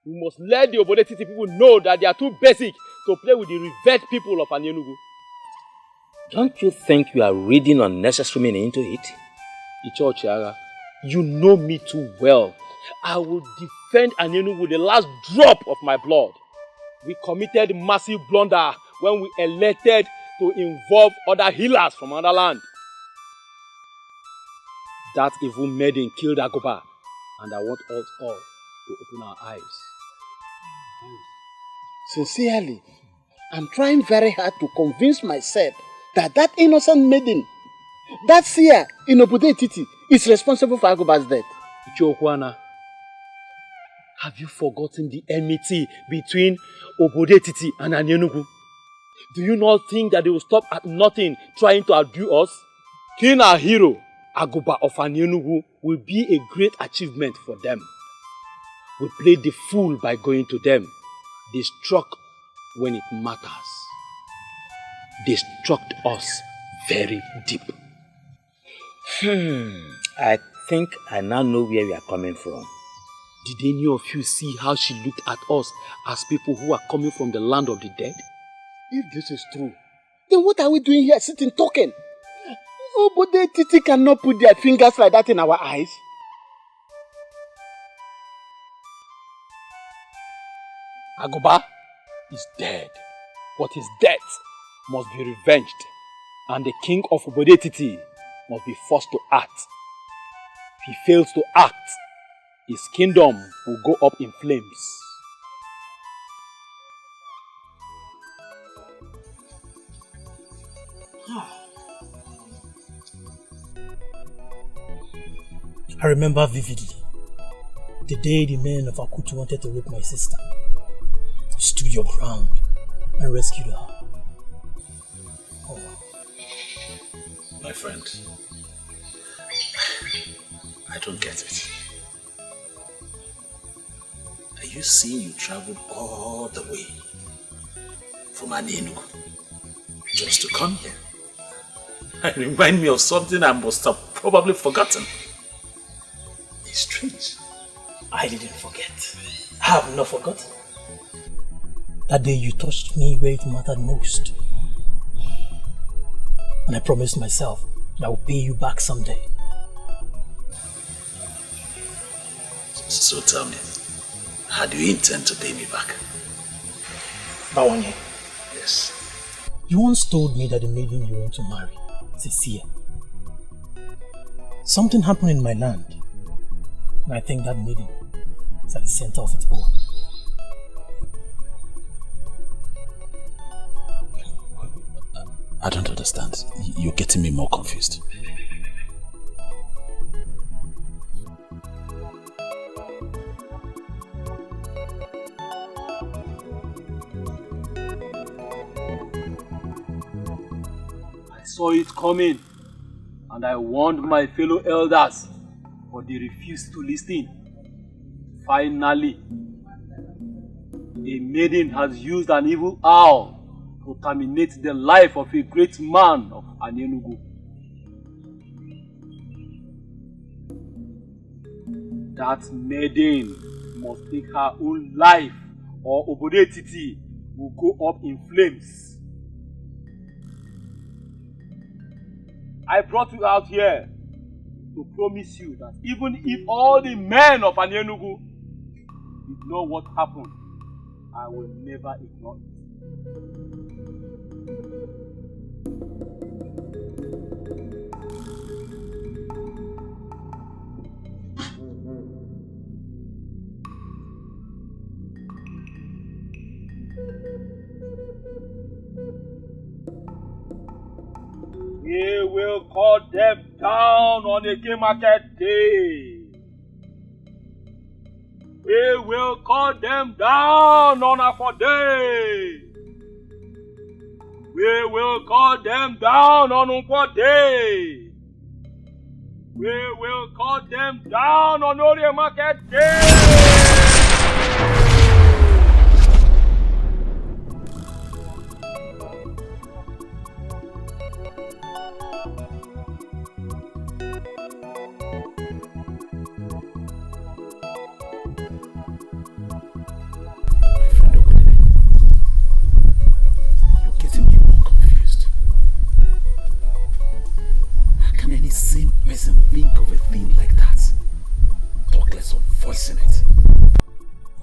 We must let the Obodetiti people know that they are too basic to play with the revered people of Anyenugu. Don't you think you are reading unnecessary meaning into it? Edochie, you know me too well. I will defend Anyenugu with the last drop of my blood. We committed massive blunder when we elected to involve other healers from another land. That evil maiden killed Agoba, and I want us all to open our eyes. Sincerely, I'm trying very hard to convince myself that innocent maiden, that seer in Obodetiti, is responsible for Agoba's death. Ichokwana, have you forgotten the enmity between Obodetiti and Anyenugu? Do you not think that they will stop at nothing trying to outdo us? Killing our hero, Agoba of Anyenugu, will be a great achievement for them. We played the fool by going to them. They struck when it matters. They struck us very deep. I think I now know where we are coming from. Did any of you see how she looked at us as people who are coming from the land of the dead? If this is true, then what are we doing here sitting talking? Obodetiti cannot put their fingers like that in our eyes. Agoba is dead, but his death must be revenged, and the king of Obodetiti must be forced to act. If he fails to act, his kingdom will go up in flames. I remember vividly the day the men of Akutu wanted to rape my sister. You stood your ground and rescued her. Oh. My friend, I don't get it. Are you saying you traveled all the way from Anyenugu just to come here? It reminds me of something I must have probably forgotten. It's strange. I didn't forget. I have not forgotten. That day you touched me where it mattered most. And I promised myself that I will pay you back someday. So tell me, how do you intend to pay me back? Bawanye. Yes. You once told me that the maiden you want to marry is a seer. Something happened in my land, and I think that maiden is at the center of it all. I don't understand. You're getting me more confused. I saw it coming, and I warned my fellow elders, but they refused to listen. Finally, a maiden has used an evil owl to terminate the life of a great man of Anyenugu. That maiden must take her own life, or Obodetiti will go up in flames. I brought you out here to promise you that even if all the men of Anyenugu ignore what happened, I will never ignore it. We will cut them down on a Ekeh market day. We will cut them down on a day. We will cut them down on Nkwo day. We will cut them down on Only Market Day! Same person think of a thing like that. Talk less of voicing it.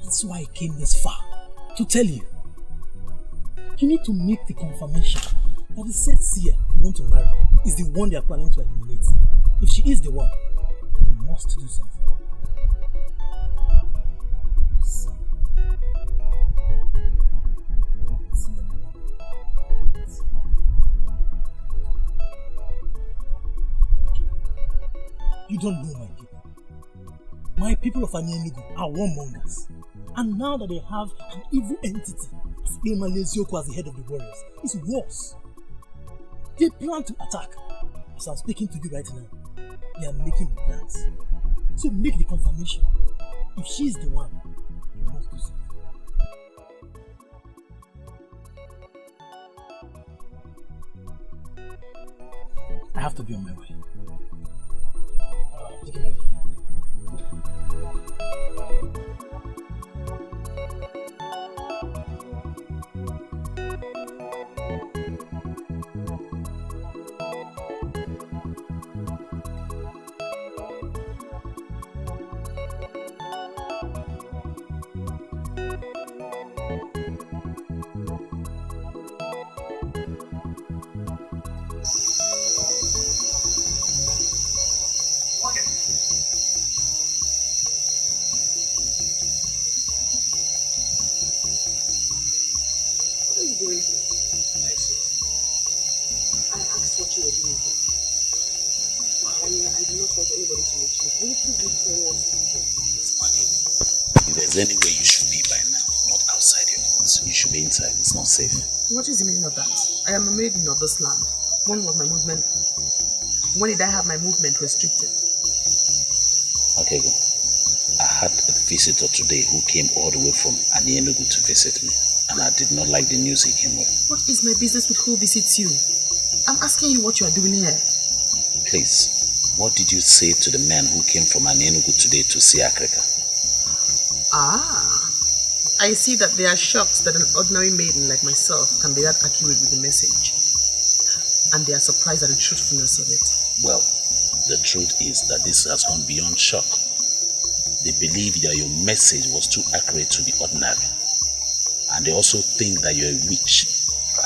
That's why I came this far, to tell you. You need to make the confirmation that the said seer you want to marry is the one they are planning to eliminate. If she is the one, you must do something. You don't know my people. My people of Anyenugu are warmongers. And now that they have an evil entity, as Emalezioku as the head of the warriors, it's worse. They plan to attack. As I'm speaking to you right now, they are making the plans. So make the confirmation. If she is the one, you must do something. I have to be on my way. Take it ready. If there's any way you should be by now, not outside your house, you should be inside. It's not safe. What is the meaning of that? I am a maiden of this land. When was my movement? When did I have my movement restricted? Okay, go. I had a visitor today who came all the way from Anyenugu to visit me, and I did not like the news he came with. What is my business with who visits you? I'm asking you what you are doing here. Please, what did you say to the man who came from Anyenugu today to see Akrika? Ah, I see that they are shocked that an ordinary maiden like myself can be that accurate with the message. And they are surprised at the truthfulness of it. Well, the truth is that this has gone beyond shock. They believe that your message was too accurate to the ordinary. And they also think that you're a witch,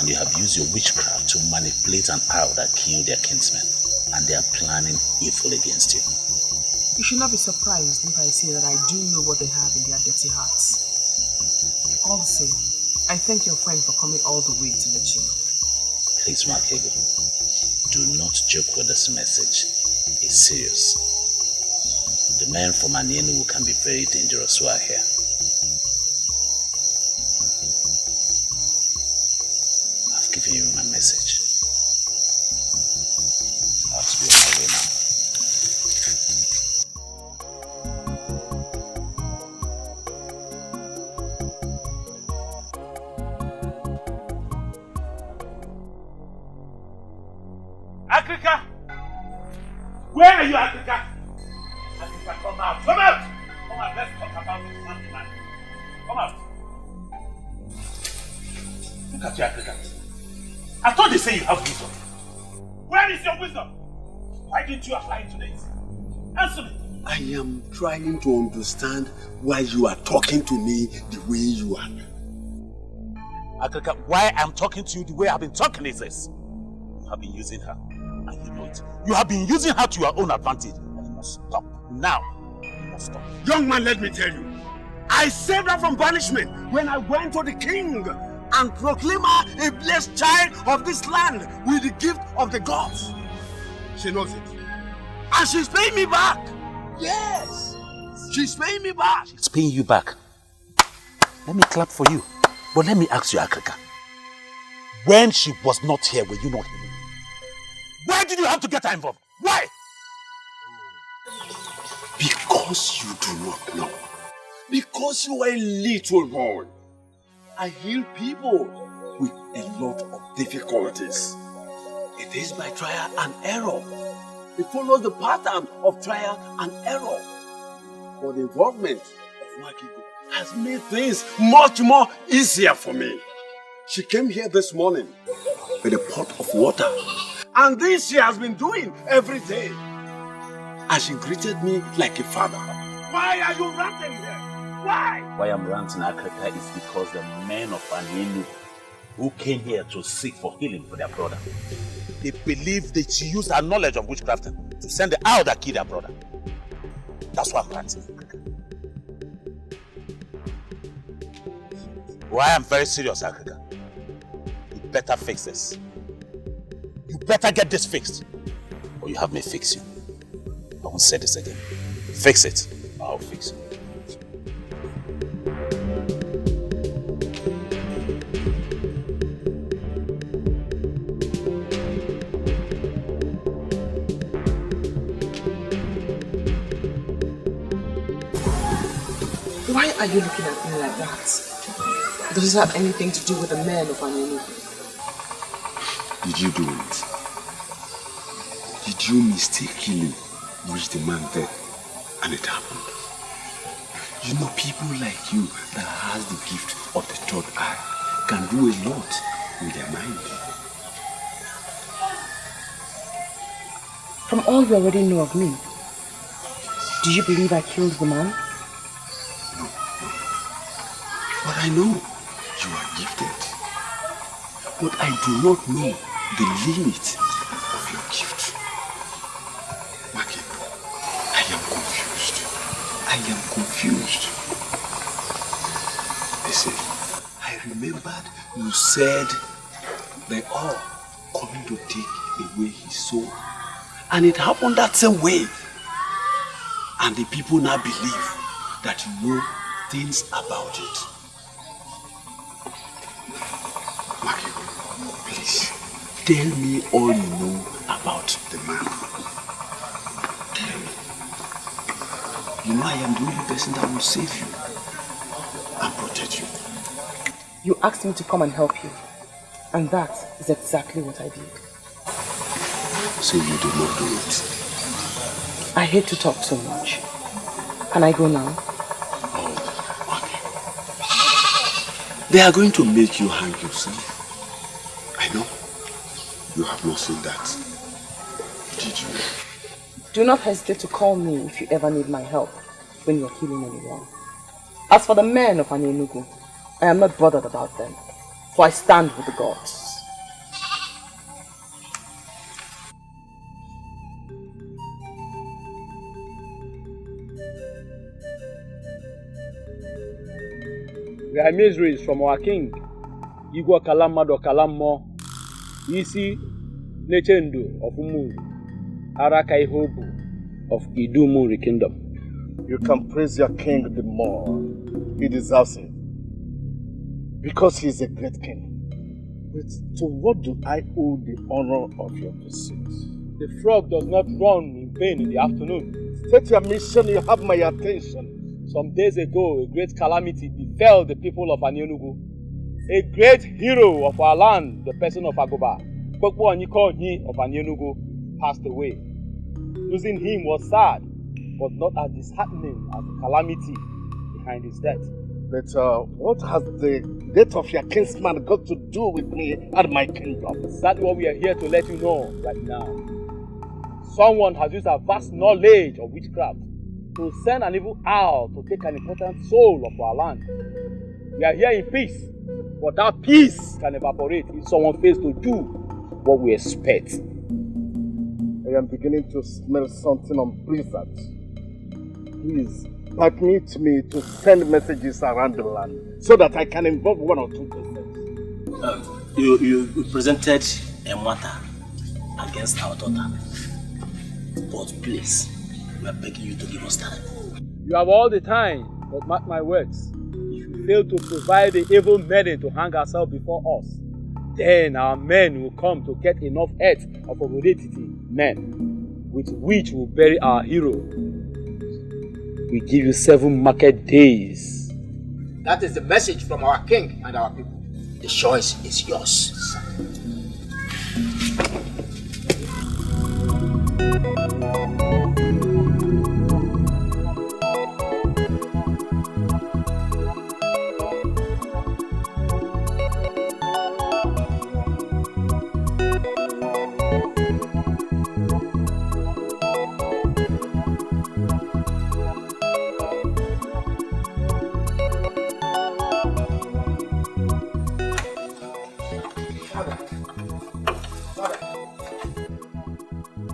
and you have used your witchcraft to manipulate an owl that killed their kinsmen. And they are planning evil against you. You should not be surprised if I say that I do know what they have in their dirty hearts. All the same, I thank your friend for coming all the way to let you know. Please, Makego, do not joke with this message. It's serious. The men from Anyenugu can be very dangerous who are here. I've given you my message. I have to be on my way now. Akrika! Where are you, Akrika? Akrika, come out! Come out! Come out, let's talk about this man tonight. Come out. Look at you, Akrika. I thought they say you have wisdom. Where is your wisdom? Why didn't you apply it today? Answer me. I am trying to understand why you are talking to me the way you are. Akrika, why I'm talking to you the way I've been talking is this. You have been using her, and you know it. You have been using her to your own advantage, and you must stop. Now, you must stop. Young man, let me tell you. I saved her from banishment when I went to the king and proclaimed her a blessed child of this land with the gift of the gods. She knows it. And she's paying me back. Yes. She's paying me back. She's paying you back. Let me clap for you. But let me ask you, Akrika. When she was not here, were you not here? Why did you have to get her involved? Why? Because you do not know. Because you are a little boy. I heal people with a lot of difficulties. It is by trial and error. It follows the pattern of trial and error. But the involvement of Wakigo has made things much more easier for me. She came here this morning with a pot of water. And this she has been doing every day. And she greeted me like a father. Why are you ranting here? Why? Why I'm ranting, Africa, is because the men of Anenu who came here to seek for healing for their brother, they believe that she used her knowledge of witchcrafting to send the owl that killed their brother. That's why I'm ranting. Why I'm very serious, Africa. You better fix this. You better get this fixed, or you have me fix you. I won't say this again. Fix it, I'll fix you. Why are you looking at me like that? Does it have anything to do with the men of Anenu? Did you do it? Did you mistakenly wish the man dead and it happened? You know, people like you that has the gift of the third eye can do a lot with their mind. From all you already know of me, do you believe I killed the man? But I know you are gifted. But I do not know the limit of your gift. Maki, I am confused. I am confused. Listen, I remembered you said they are coming to take away his soul. And it happened that same way. And the people now believe that you know things about it. Maki, please, tell me all you know about the man. Tell me. You know I am the only person that will save you and protect you. You asked me to come and help you, and that is exactly what I did. So you did not do it? I hate to talk so much. Can I go now? They are going to make you hang yourself. I know. You have not seen that. Did you? Do not hesitate to call me if you ever need my help when you're healing anyone. As for the men of Anenugu, I am not bothered about them, for I stand with the gods. We are miseries from our king, Igwe Kalamado Kalamo, Isi Nechendo of Umu, Arakaihobu of Idumuri Kingdom. You can praise your king the more. He deserves it. Because he is a great king. But to what do I owe the honor of your pursuit? The frog does not run in vain in the afternoon. State your mission, you have my attention. Some days ago, a great calamity befell the people of Anenugu. A great hero of our land, the person of Agoba, Kpokpo Onyikonyi of Anenugu, passed away. Losing him was sad, but not as disheartening as the calamity behind his death. But what has the death of your kinsman got to do with me and my kingdom? That's what we are here to let you know right now. Someone has used a vast knowledge of witchcraft to send an evil owl to take an important soul of our land. We are here in peace, but that peace can evaporate if someone fails to do what we expect. I am beginning to smell something unpleasant. Please, permit me to send messages around the land so that I can involve one or two persons. You presented a matter against our daughter. But please, we are begging you to give us time. You have all the time, but mark my words. If you fail to provide the evil maiden to hang herself before us, then our men will come to get enough earth of Obodetiti men, with which we'll bury our hero. we give you 7 market days. That is the message from our king and our people. The choice is yours.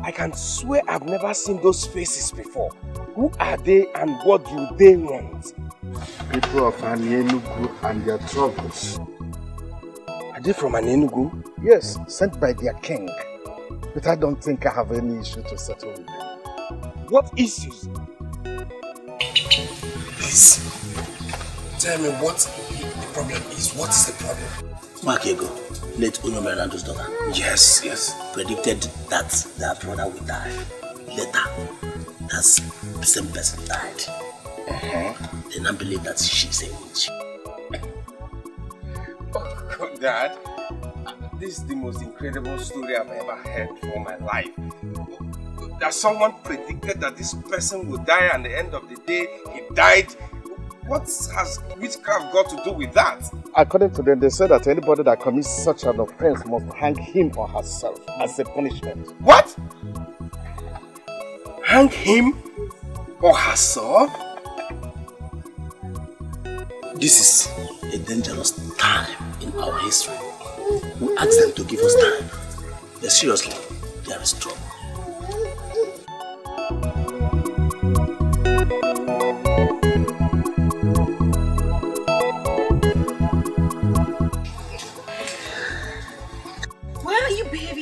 I can swear I've never seen those faces before. Who are they and what do they want? People of Enugu and their troubles. Are they from Enugu? Yes, sent by their king. But I don't think I have any issue to settle with them. What issues? Please, tell me what the problem is. What is the problem? Makego, late Unomerando's daughter. Yes, yes. Predicted that their brother would die. Later, that's the same person died. They now believe that she's a witch. Oh, Dad, this is the most incredible story I've ever heard for my life. That someone predicted that this person would die, and at the end of the day, he died. What has witchcraft got to do with that? According to them, they said that anybody that commits such an offense must hang him or herself as a punishment. What? Hang him or herself? This is a dangerous time in our history. We ask them to give us time. But seriously, there is trouble.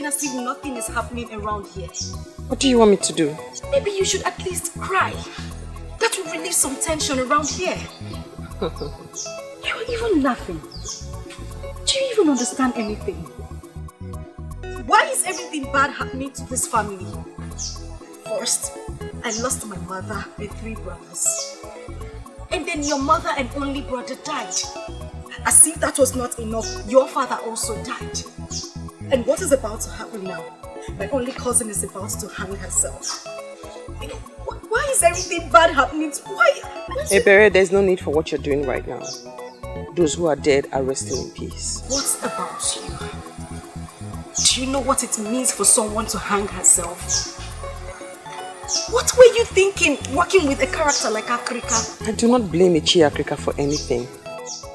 As if nothing is happening around here. What do you want me to do? Maybe you should at least cry. That will relieve some tension around here. You're even laughing. Do you even understand anything? Why is everything bad happening to this family? First, I lost my mother and 3 brothers. And then your mother and only brother died. As if that was not enough, your father also died. And what is about to happen now? My only cousin is about to hang herself. Why is everything bad happening? Why? Ebere, there's no need for what you're doing right now. Those who are dead are resting in peace. What about you? Do you know what it means for someone to hang herself? What were you thinking working with a character like Akrika? I do not blame Ichi Akrika for anything.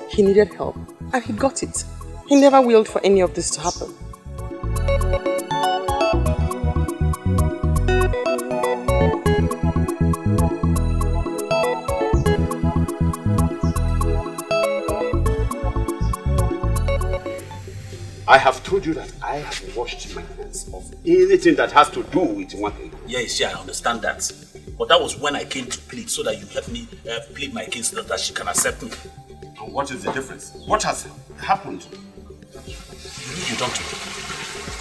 He needed help and he got it. He never willed for any of this to happen. I have told you that I have washed my hands of anything that has to do with Nwake. Yes, yeah, I understand that. But that was when I came to plead, so that you help me plead my case so that she can accept me. And what is the difference? What has happened? You don't know.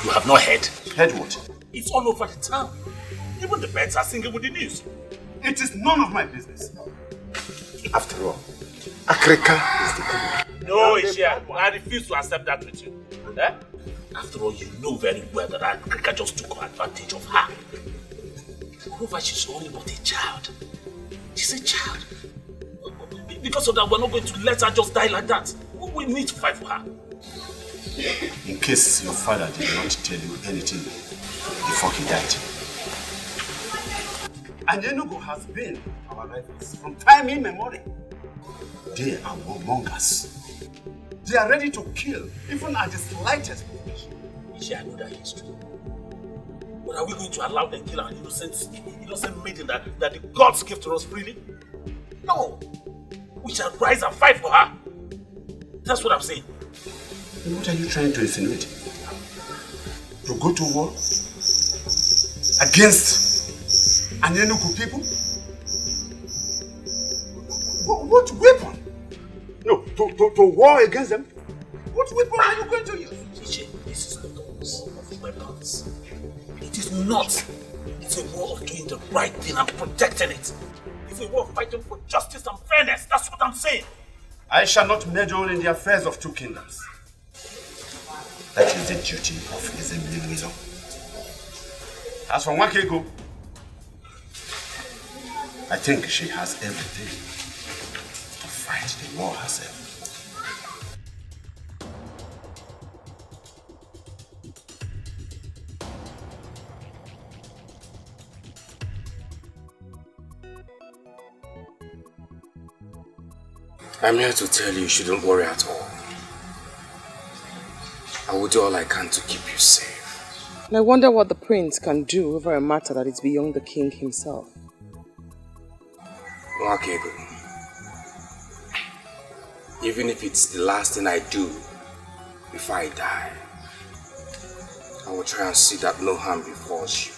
You have not heard. Heard what? It's all over the town. Even the birds are singing with the news. It is none of my business. After all, Akrika is the king. No, Ishia, I refuse to accept that with you. Eh? After all, you know very well that Akrika just took advantage of her. Moreover, she's only but a child. She's a child. Because of that, we're not going to let her just die like that. We need to fight for her. In case your father did not tell you anything before he died. And Enugu has been our rivals from time immemorial. They are warmongers. They are ready to kill, even at the slightest provocation. I know that history. But are we going to allow them to kill our innocent maiden that the gods give to us freely? No. We shall rise and fight for her. That's what I'm saying. And what are you trying to insinuate? To go to war against an Enugu people? What weapon? No, to war against them? What weapon are you going to use? This is not the use of weapons. It is not. It's It's a war of doing the right thing and protecting it. It's a war of fighting for justice and fairness. That's what I'm saying. I shall not meddle in the affairs of two kingdoms. That is the duty of His Emily. As for Wakego, I think she has everything to fight the war herself. I'm here to tell you shouldn't worry at all. I will do all I can to keep you safe. And I wonder what the prince can do over a matter that is beyond the king himself. Wakego, even if it's the last thing I do before I die, I will try and see that no harm befalls you.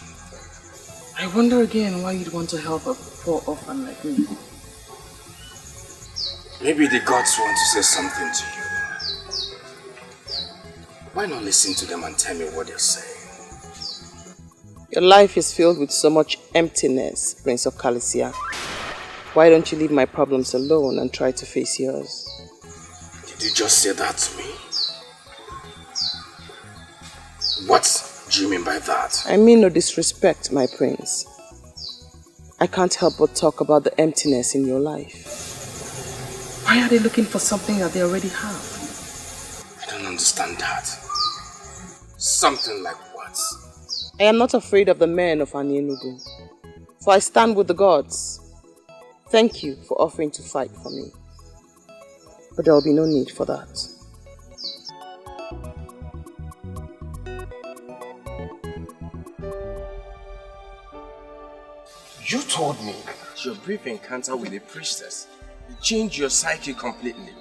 I wonder again why you'd want to help a poor orphan like me. Maybe the gods want to say something to you. Why not listen to them and tell me what they're saying? Your life is filled with so much emptiness, Prince of Calicia. Why don't you leave my problems alone and try to face yours? Did you just say that to me? What do you mean by that? I mean no disrespect, my prince. I can't help but talk about the emptiness in your life. Why are they looking for something that they already have? I don't understand that. Something like what? I am not afraid of the men of Anyenugu, for I stand with the gods. Thank you for offering to fight for me. But there will be no need for that. You told me that your brief encounter with the priestess changed your psyche completely.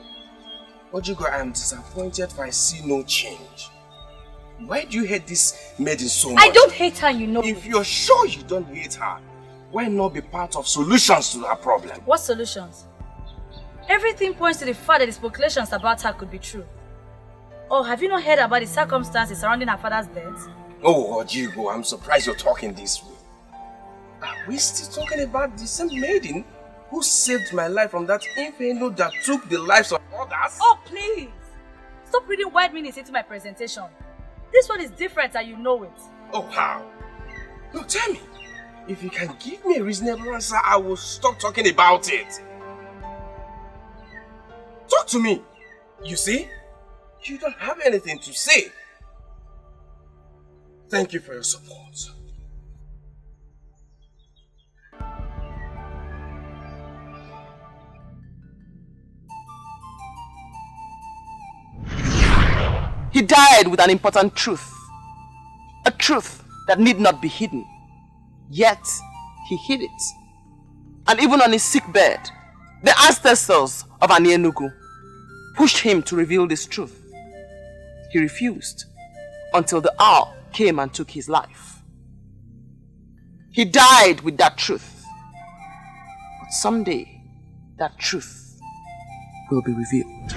Ojigo, I am disappointed for I see no change. Why do you hate this maiden so much? I don't hate her, you know. If you're sure you don't hate her, why not be part of solutions to her problem? What solutions? Everything points to the fact that the speculations about her could be true. Oh, have you not heard about the circumstances surrounding her father's death? Oh, Ojigo, I'm surprised you're talking this way. Are we still talking about the same maiden who saved my life from that inferno that took the lives of others? Oh, please! Stop reading wide meanings into my presentation. This one is different and you know it. Oh, how? No, tell me. If you can give me a reasonable answer, I will stop talking about it. Talk to me. You see? You don't have anything to say. Thank you for your support. He died with an important truth. A truth that need not be hidden. Yet, he hid it. And even on his sick bed, the ancestors of Anyenugu pushed him to reveal this truth. He refused until the hour came and took his life. He died with that truth. But someday, that truth will be revealed.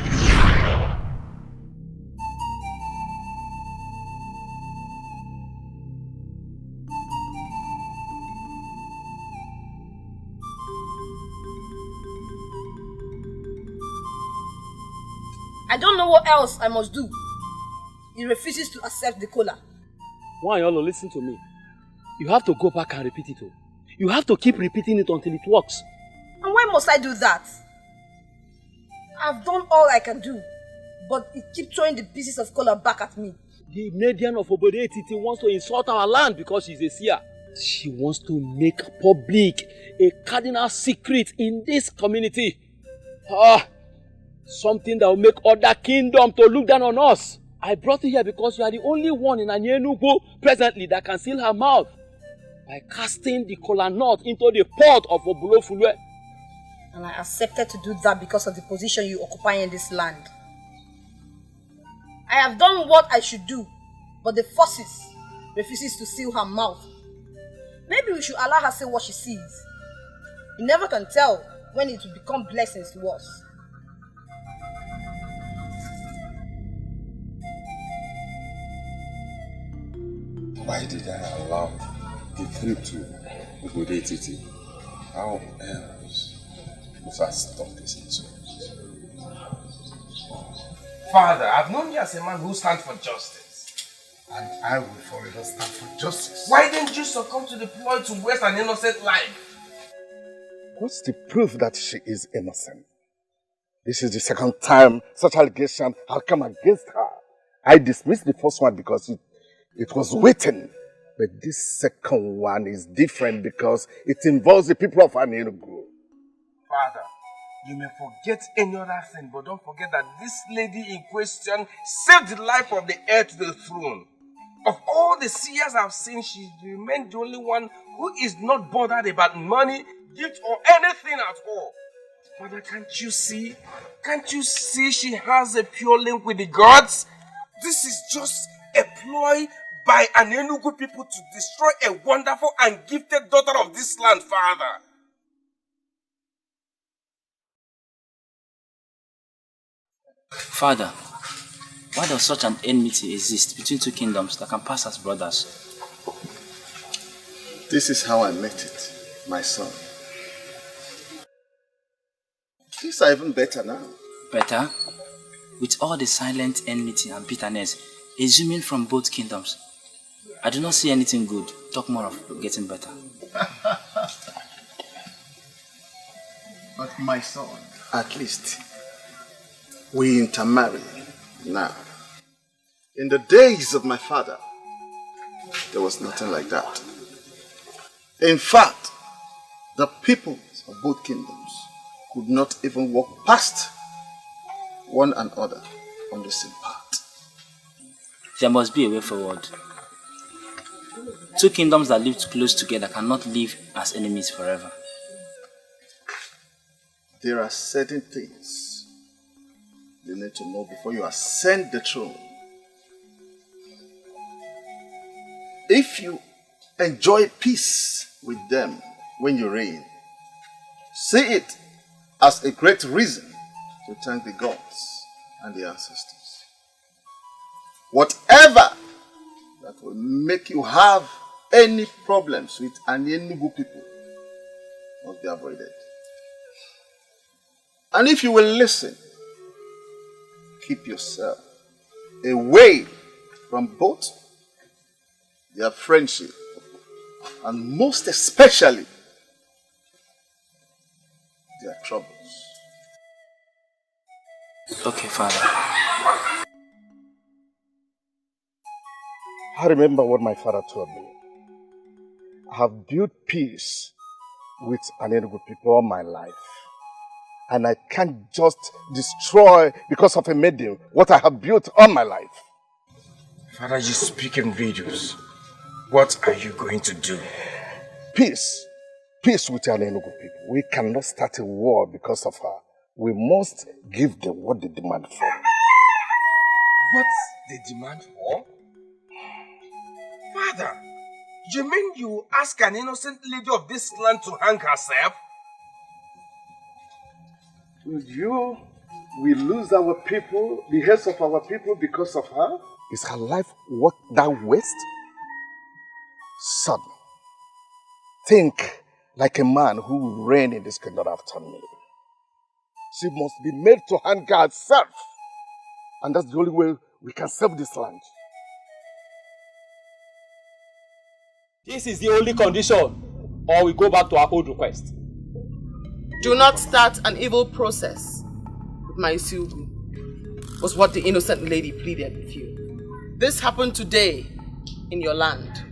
I don't know what else I must do. He refuses to accept the cola. Why, Yolo, listen to me. You have to go back and repeat it. You have to keep repeating it until it works. And why must I do that? I've done all I can do, but he keeps throwing the pieces of cola back at me. The Median of Obodetiti wants to insult our land because she's a seer. She wants to make public a cardinal secret in this community. Something that will make other kingdoms to look down on us. I brought you here because you are the only one in Anyenugu presently that can seal her mouth by casting the kola nut into the pot of Obulofulwe. And I accepted to do that because of the position you occupy in this land. I have done what I should do, but the forces refuses to seal her mouth. Maybe we should allow her say what she sees. You never can tell when it will become blessings to us. Why did I allow the trip to Ubodetiti. How else must I stop this insult? Father, I've known you as a man who stands for justice. And I will forever stand for justice. Why didn't you succumb to the ploy to waste an innocent life? What's the proof that she is innocent? This is the second time such allegation have come against her. I dismissed the first one because it was written. But this second one is different because it involves the people of Anenugu. Father, you may forget any other thing, but don't forget that this lady in question saved the life of the heir to the throne. Of all the seers I've seen, she remained the only one who is not bothered about money, gift, or anything at all. Father, can't you see? Can't you see she has a pure link with the gods? This is just a ploy by an Enugu people to destroy a wonderful and gifted daughter of this land, Father. Father, why does such an enmity exist between two kingdoms that can pass as brothers? This is how I met it, my son. Things are even better now. Better? With all the silent enmity and bitterness exhuming from both kingdoms, I do not see anything good. Talk more of getting better. But my son, at least, we intermarry now. In the days of my father, there was nothing like that. In fact, the people of both kingdoms could not even walk past one another on the same path. There must be a way forward. Two kingdoms that lived close together cannot live as enemies forever. There are certain things you need to know before you ascend the throne. If you enjoy peace with them when you reign, see it as a great reason to thank the gods and the ancestors. Whatever that will make you have any problems with Anenugu people must be avoided. And if you will listen, keep yourself away from both their friendship and most especially their troubles. Okay, Father. I remember what my father told me. I have built peace with Anenugu people all my life. And I can't just destroy, because of a maiden, what I have built all my life. Father, you speak in videos. What are you going to do? Peace. Peace with Anenugu people. We cannot start a war because of her. We must give them what they demand for. What they demand for? Father, you mean you ask an innocent lady of this land to hang herself? We lose our people, the heads of our people because of her? Is her life worth that waste? Son, think like a man who will reign in this kingdom after me. She must be made to hang herself. And that's the only way we can save this land. This is the only condition, or we go back to our old request. Do not start an evil process with my Silbu, was what the innocent lady pleaded with you. This happened today in your land.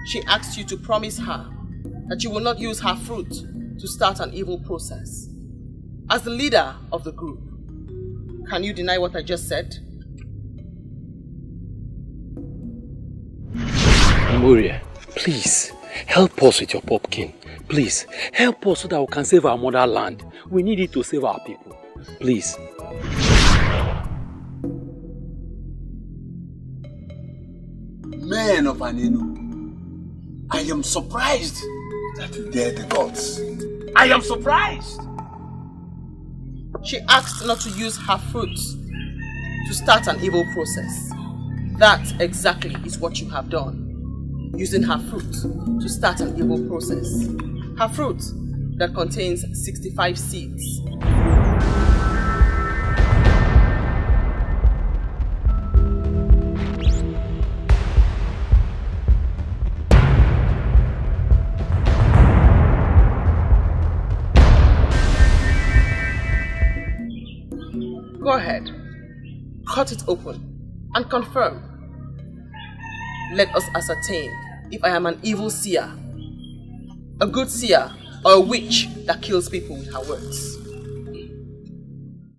She asked you to promise her that you will not use her fruit to start an evil process. As the leader of the group, can you deny what I just said? Moria, please, help us with your pumpkin. Please, help us so that we can save our motherland. We need it to save our people. Please. Men of Anenu, I am surprised that you dare the gods. I am surprised. She asked not to use her fruits to start an evil process. That exactly is what you have done. using her fruit to start an evil process. Her fruit that contains 65 seeds. Go ahead, cut it open and confirm. Let us ascertain if I am an evil seer, a good seer, or a witch that kills people with her words.